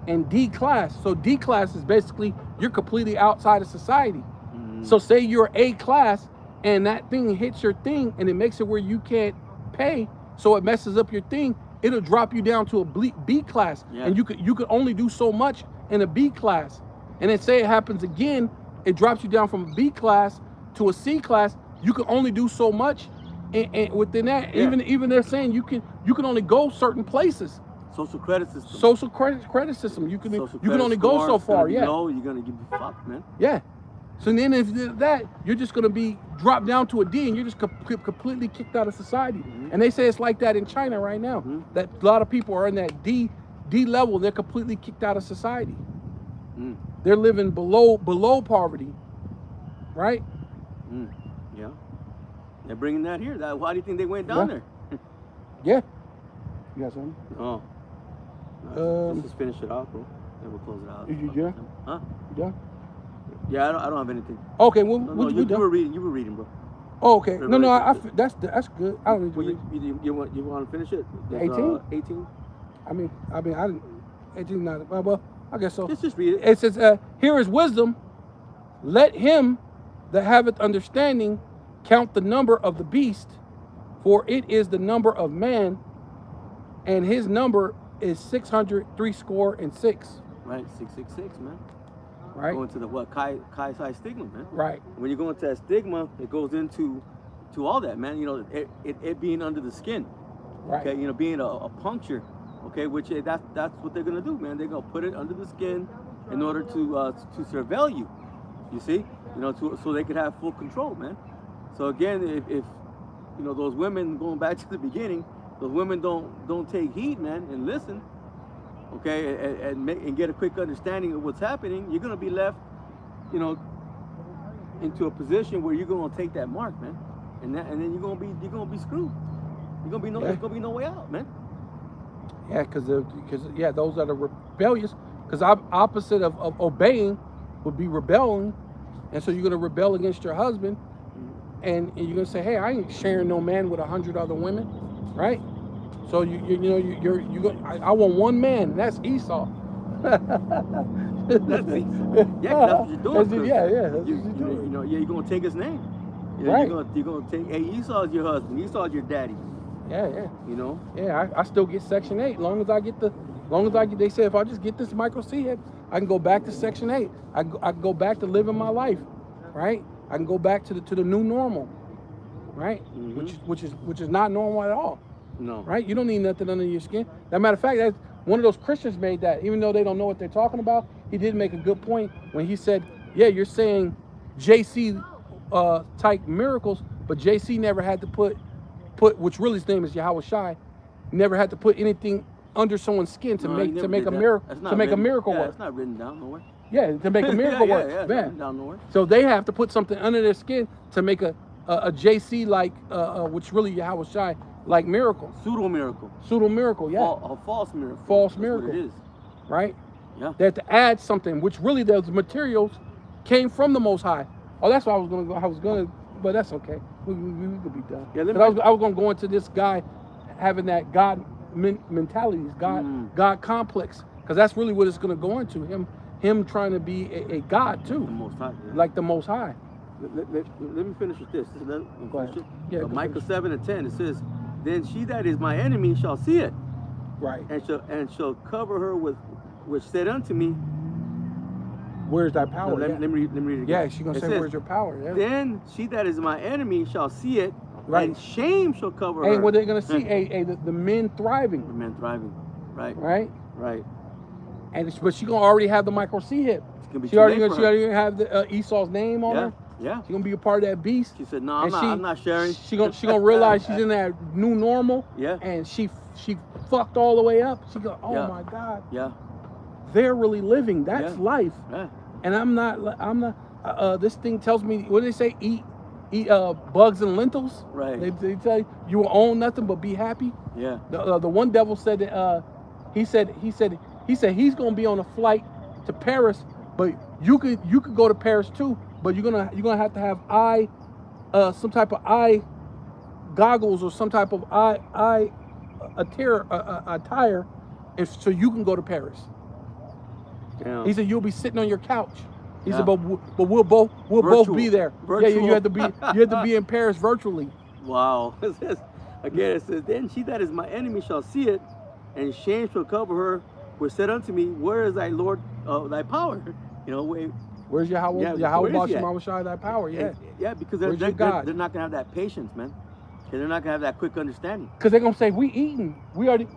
and D class. So D class is basically you're completely outside of society. Mhm. So say you're A class and that thing hits your thing and it makes it where you can't pay, so it messes up your thing. It'll drop you down to a B class, Yeah. and you could only do so much in a B class. And then say it happens again, it drops you down from a B class to a C class. You can only do so much, and within that, Yeah. even they're saying you can only go certain places. Social credit system. Social credit system. You can Social only credit go so score is gonna far. be Yeah, low, you're gonna get fucked, man. yeah. So then if you did that, you're just gonna be dropped down to a D, and you're just completely kicked out of society. Mhm. And they say it's like that in China right now. Mhm. That a lot of people are in that D level. They're completely kicked out of society. Mm. They're living below poverty, right? Mm. Yeah. They're bringing that here. Why do you think they went down Yeah. there? Yeah. You got something? Oh. Let's just finish it off, bro. Then we'll close it out. You done? Huh? You done? Yeah, I don't have anything. Okay. Well, No, we you done. were reading. You were reading, bro. Oh, okay. Very, No, very no. good. That's good. I don't need to Well, read. you want to finish it? There's, 18? 18. I mean, I didn't. 18 not. Well, I guess so. Just read it. It says, "Here is wisdom. Let him that haveth understanding count the number of the beast, for it is the number of man, and his number is 666." Right, 666, man. Right. Going to the what? Chi Psi stigma, man. Right. When you go into that stigma, it goes into all that, man. You know, it being under the skin. Right. Okay, you know, being a puncture. Okay, which that's what they're gonna do, man. They're gonna put it under the skin in order to surveil you. You see, you know, so they could have full control, man. So again, if you know those women, going back to the beginning, those women don't take heed, man, and listen. Okay, and get a quick understanding of what's happening, you're gonna be left, you know, into a position where you're gonna take that mark, man, and then you're gonna be screwed. There's gonna be no way out, man. Yeah, because those that are rebellious, because opposite of obeying would be rebelling, and so you're gonna rebel against your husband, and you're gonna say, hey, I ain't sharing no man with 100 other women, right? So you're I want one man, and that's Esau. Yeah, 'cause that's what you're doing. That's what you're You doing. know, you're gonna take his name. You know, Right. You're gonna take. Hey, Esau's your husband. Esau's your daddy. Yeah. You know. Yeah, I still get Section 8. Long as I get, they say if I just get this micro C head, I can go back to Section 8. I can go back to living my life, right? I can go back to the new normal, right? Mhm. Which is not normal at all, No. right? You don't need nothing under your skin. As a matter of fact, that's one of those Christians made that, even though they don't know what they're talking about. He did make a good point when he said, yeah, you're saying JC type miracles, but JC never had to put, which really his name is Yahweh Shai, never had to put anything under someone's skin to No, he make never a did that. miracle That's not to make a written- miracle yeah, work. It's not written down nowhere. Yeah, to make a miracle yeah, work. Yeah, it's not Man. written down nowhere. So they have to put something under their skin to make a JC like which really Yahweh Shai like miracle, Pseudo miracle. pseudo miracle, yeah, A false miracle. False That's miracle. What it is. right? Yeah. They had to add something, which really those materials came from the Most High. Oh, that's why I was gonna go. I was gonna, but that's okay. We could be done. Yeah, let 'Cause me- I was gonna go into this guy having that God mentality, God complex, because that's really what it's gonna go into. Him trying to be a God too, The Most High. Yeah. like the Most High. Let me finish with this. Go ahead. Yeah, go Micah finish. 7:10. It says, "Then she that is my enemy shall see it, Right. and shall cover her with, which said unto me." Where's that power? let, yeah. let me read it again. Yeah, she's gonna It say, says, "Where's your power?" Yeah. Then she that is my enemy shall see it, Right. and shame shall cover Hey, her. what they're gonna see? the men The thriving, men thriving. Right. right? Right. But she gonna already have the micro C hip. It's gonna be She too already late for she her. already have the Esau's name on Yeah. her. Yeah. She gonna be a part of that beast. She said, "No, And I'm not sharing." She gonna realize she's in that new normal. Yeah. And she fucked all the way up. She go, oh Yeah. my God, Yeah. they're really living. That's Yeah. life. Yeah. And I'm not. This thing tells me, what do they say? Eat bugs and lentils. Right. They tell you you will own nothing but be happy. Yeah. The one devil said that he said he's gonna be on a flight to Paris, but you could go to Paris too, but you're gonna have to have some type of eye goggles or some type of eye attire, and so you can go to Paris. Damn. He said you'll be sitting on your couch. He Yeah. said, but we'll both Virtual. be there. Yeah, Virtual. you have to be in Paris virtually. Wow. It says, again, it says, "Then she that is my enemy shall see it, and shame shall cover her, which said unto me, Where is thy Lord, thy power?" You know, Where's Yahweh? Yeah, Yahweh where is he at? Bashim Shai, that power, yeah. yeah, because Where's your God? they're not gonna have that patience, man. And they're not gonna have that quick understanding. Because they're gonna say, we eating. We already.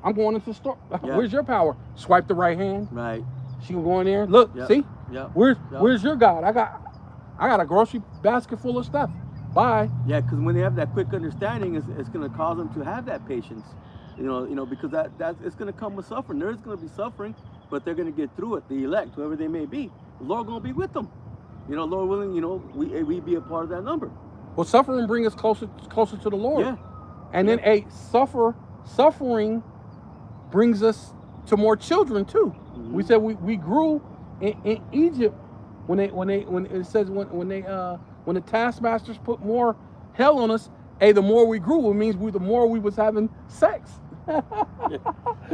I'm going into the store. Yeah. Where's your power? Swipe the right hand. Right. She gonna go in there. Look, Yeah. see? Yeah. Where's Yeah. Where's your God? I got a grocery basket full of stuff. Bye. Yeah, because when they have that quick understanding, it's gonna cause them to have that patience. You know, because that it's gonna come with suffering. There is gonna be suffering, but they're gonna get through it. The elect, whoever they may be, the Lord gonna be with them. You know, Lord willing, we be a part of that number. Well, suffering brings us closer to the Lord. Yeah. And then suffering brings us to more children too. Mhm. We said we grew in Egypt when it says when the taskmasters put more hell on us. Hey, the more we grew, it means the more we was having sex.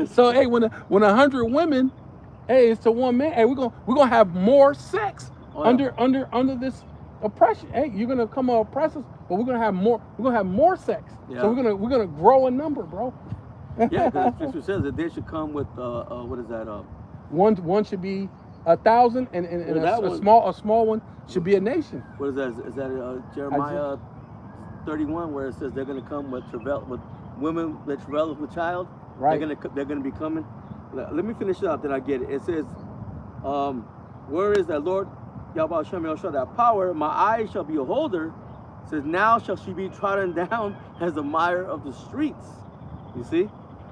So hey, when 100 women, hey, it's to one man. Hey, we're gonna have more sex Oh, yeah. under this oppression. Hey, you're gonna come oppress us, but we're gonna have more sex. Yeah. So we're gonna grow in number, bro. Yeah, because the scripture says that they should come with what is that? One should be 1,000, and Well, that a one- small one should be a nation. What is that? Is that Jeremiah 31, where it says they're going to come with women that travail with child? Right. They're gonna be coming. Let me finish it up, then I get it. It says, "Where is that Lord Yahweh Hashem Yahushua, that power? My eyes shall beholder." It says, "Now shall she be trodden down as the mire of the streets." You see.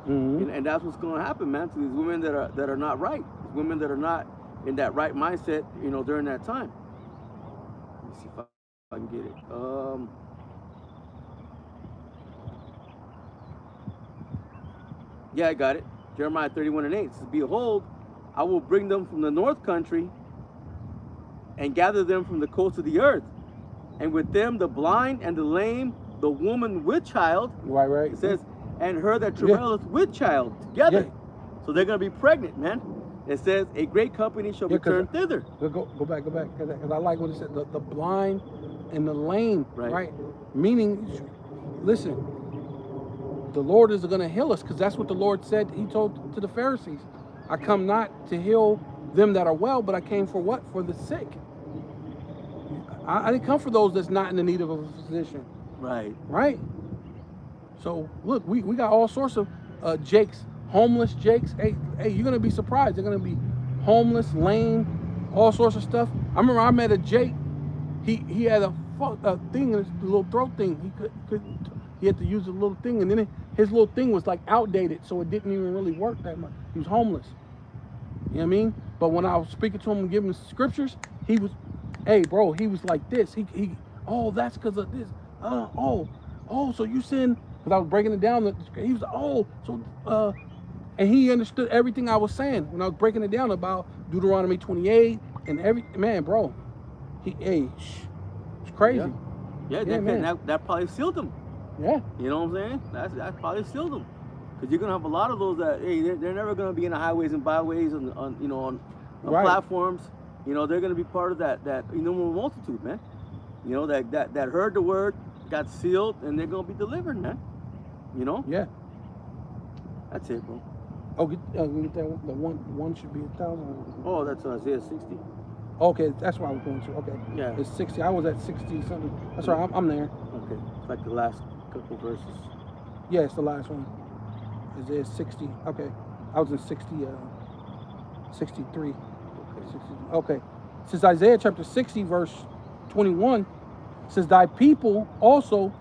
Mm-hmm. And that's what's going to happen, man, to these women that are not right, women that are not in that right mindset, during that time. Let me see if I can get it. Yeah, I got it. Jeremiah 31:8 says, "Behold, I will bring them from the north country and gather them from the coast of the earth, and with them the blind and the lame, the woman with child." Right. It says, "And her that travaileth with child together." Yeah. So they're going to be pregnant, man. It says, "A great company shall Yeah, 'cause return thither." Go back, because I like what it said. The blind and the lame, Right. right? Meaning, listen, the Lord is going to heal us, because that's what the Lord said. He told to the Pharisees, "I come not to heal them that are well, but I came for what? For the sick." I didn't come for those that's not in the need of a physician, Right. right? So look, we got all sorts of Jakes, homeless Jakes. Hey, you're gonna be surprised. They're gonna be homeless, lame, all sorts of stuff. I remember I met a Jake. He had a thing in his little throat thing. He had to use a little thing, and then his little thing was like outdated, so it didn't even really work that much. He was homeless. You know what I mean? But when I was speaking to him and giving him scriptures, he was, hey bro, he was like this. Oh, that's because of this. So you saying because I was breaking it down. He was like, oh, so and he understood everything I was saying when I was breaking it down about Deuteronomy 28 and man, bro. It's crazy. Yeah, man. that probably sealed him. Yeah. You know what I'm saying? That probably sealed them, because you're gonna have a lot of those that they're never gonna be in the highways and byways on Right. platforms. You know, they're gonna be part of that innumerable multitude, man. You know, that heard the word, got sealed, and they're gonna be delivered, man. You know? Yeah. That's it, bro. Oh, get that one. The one should be 1,000. Oh, that's Isaiah 60. Okay, that's what I was going to. Okay. Yeah. It's 60. I was at 60 something. That's right. I'm there. Okay, it's like the last couple verses. Yeah, it's the last one. Isaiah 60. Okay. I was in 63. Okay. 60, okay. It says Isaiah chapter 60, verse 21. It says, thy people also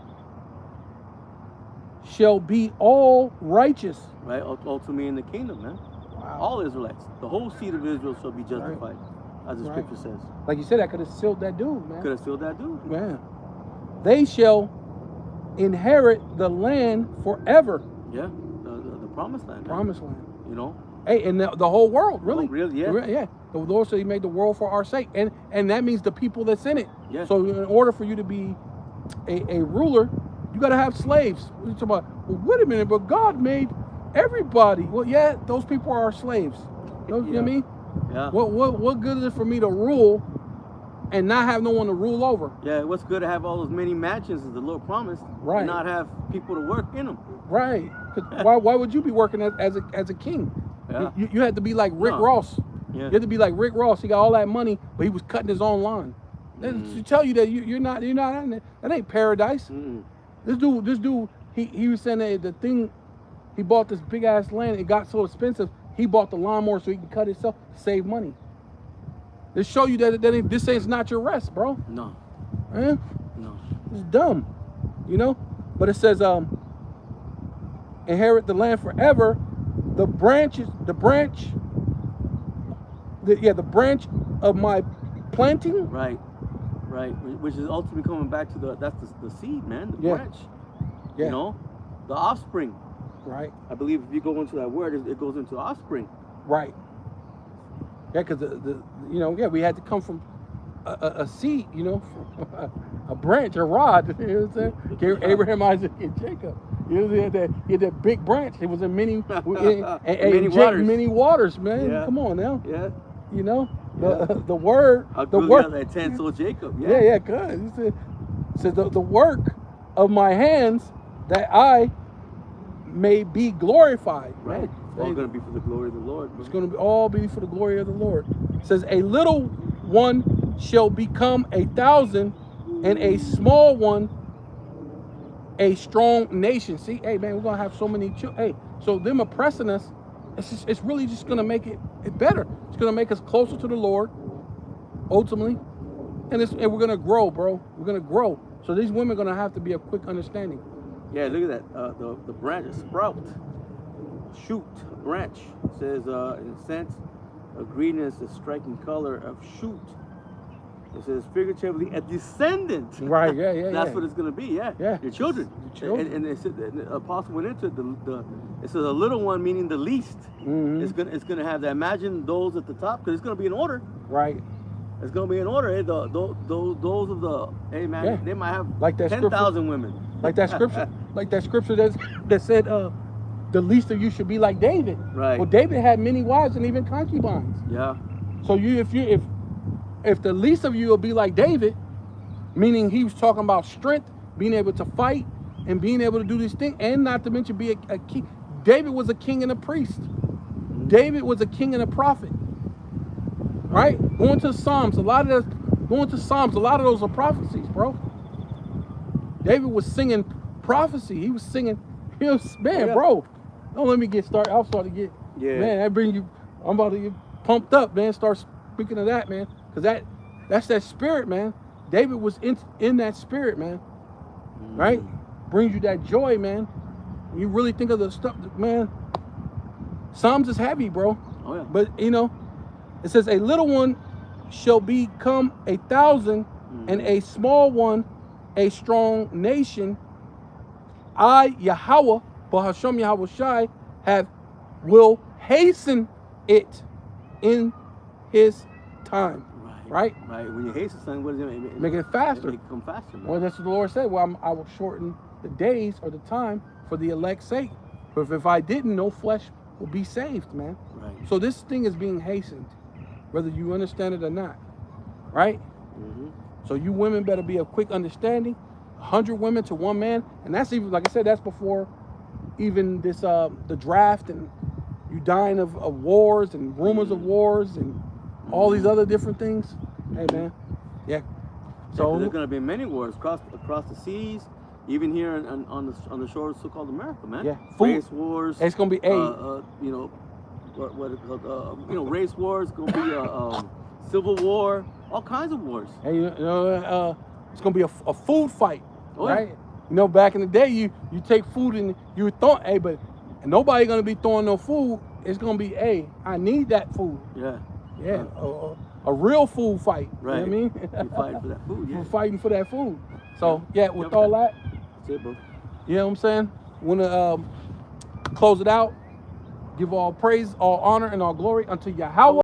shall be all righteous. Right, ultimately in the kingdom, man. Wow. All Israelites, the whole seed of Israel shall be justified, as the Right. scripture says. Like you said, I could have sealed that dude, man. Could have sealed that dude. Man. They shall inherit the land forever. Yeah, the promised land. Man. Promised land. You know? Hey, and the whole world, really. Oh, really? Yeah. Yeah. The Lord said he made the world for our sake. And that means the people that's in it. Yeah. So in order for you to be a ruler, you got to have slaves. We're talking about, well, wait a minute, but God made everybody. Well, yeah, those people are our slaves. You know what I mean? Yeah. What good is it for me to rule and not have no one to rule over? Yeah, what's good to have all those many mansions as the Lord promised, Right. and not have people to work in them. Right. 'Cause why would you be working as a king? Yeah. You had to be like Rick No. Ross. Yeah. You had to be like Rick Ross. He got all that money, but he was cutting his own lawn. To tell you that you're not in there. That ain't paradise. Mm-mm. This dude, he was saying that the thing, he bought this big ass land. It got so expensive. He bought the lawnmower so he can cut himself, save money. They show you that this ain't not your rest, bro. No, Eh? no. It's dumb, you know. But it says, inherit the land forever. The branch of my planting. Right. Which is ultimately coming back to the seed, man, the Yeah. branch. Yeah. You know, the offspring. Right. I believe if you go into that word, it goes into offspring. Right. Yeah, because we had to come from a seed, from a branch, a rod. You know what I'm saying? Gave Abraham, Isaac, and Jacob. You know, he had that big branch. It was in many many waters, man. Yeah. Come on now. Yeah. You know, the word, The word that 10 sold Jacob. Yeah. yeah, good. He said the work of my hands that I may be glorified. Right. Man. It's all going to be for the glory of the Lord. It's going to all be for the glory of the Lord. It says, a little one shall become 1,000, and a small one a strong nation. See, hey man, we're going to have so many children. Hey, so them oppressing us, it's really just going to make it better. It's going to make us closer to the Lord, ultimately. And we're going to grow, bro. We're going to grow. So these women are going to have to be a quick understanding. Yeah, look at that. The branch, a sprout, shoot, a branch. It says, in a sense, a greenness, a striking color of shoot. It says figuratively a descendant. Right, yeah. That's what it's going to be, yeah. Yeah. Your children. Your children. And it said, the apostle went into it says a little one, meaning the least. Mm-hmm. It's gonna have that. Imagine those at the top, because it's gonna be in order. Right. It's gonna be in order. Hey, those of the, hey man, Yeah. they might have Like that 10,000 women. Like that scripture that said the least of you should be like David. Right. Well, David had many wives and even concubines. Yeah. So if the least of you will be like David, meaning he was talking about strength, being able to fight, and being able to do this thing, and not to mention be a king. David was a king and a priest. David was a king and a prophet. Right? Going to Psalms, a lot of those are prophecies, bro. David was singing prophecy. He was singing, bro. Don't let me get started. I'll start to get, man, I'm about to get pumped up, man. Start speaking of that, man. Because that's that spirit, man. David was in that spirit, man. Right? Brings you that joy, man. When you really think of the stuff, man. Psalms is heavy, bro. Oh yeah. But it says a little one shall become 1,000, and a small one a strong nation. I, Yahweh, Bahasham Yahweh Shai, will hasten it in his time. Right? Right. When you hasten something, what does it make? Make it faster. Make it come faster, man. Well, that's what the Lord said. Well, I will shorten the days or the time for the elect's sake. But if I didn't, no flesh will be saved, man. Right. So this thing is being hastened, whether you understand it or not. Right? Mm-hmm. So you women better be of quick understanding. 100 women to 1 man. And that's even, like I said, that's before even this, the draft, and you dying of wars and rumors of wars and all these other different things. Hey, man. Yeah. So there's going to be many wars across the seas, even here on the shores of so-called America, man. Yeah. Race wars. It's going to be you know, what it called, you know, race wars. It's going to be civil war. All kinds of wars. Hey, you know, it's going to be a food fight, Oh, right? yeah. You know, back in the day, you take food and you throw, hey, but nobody going to be throwing no food. It's going to be, hey, I need that food. Yeah. Yeah, a real food fight. Right. You know what I mean? You're fighting for that food, yeah. We're fighting for that food. So, yeah, with Yeah, all that, That's it, bro. you know what I'm saying? Want to close it out. Give all praise, all honor, and all glory unto Yahweh.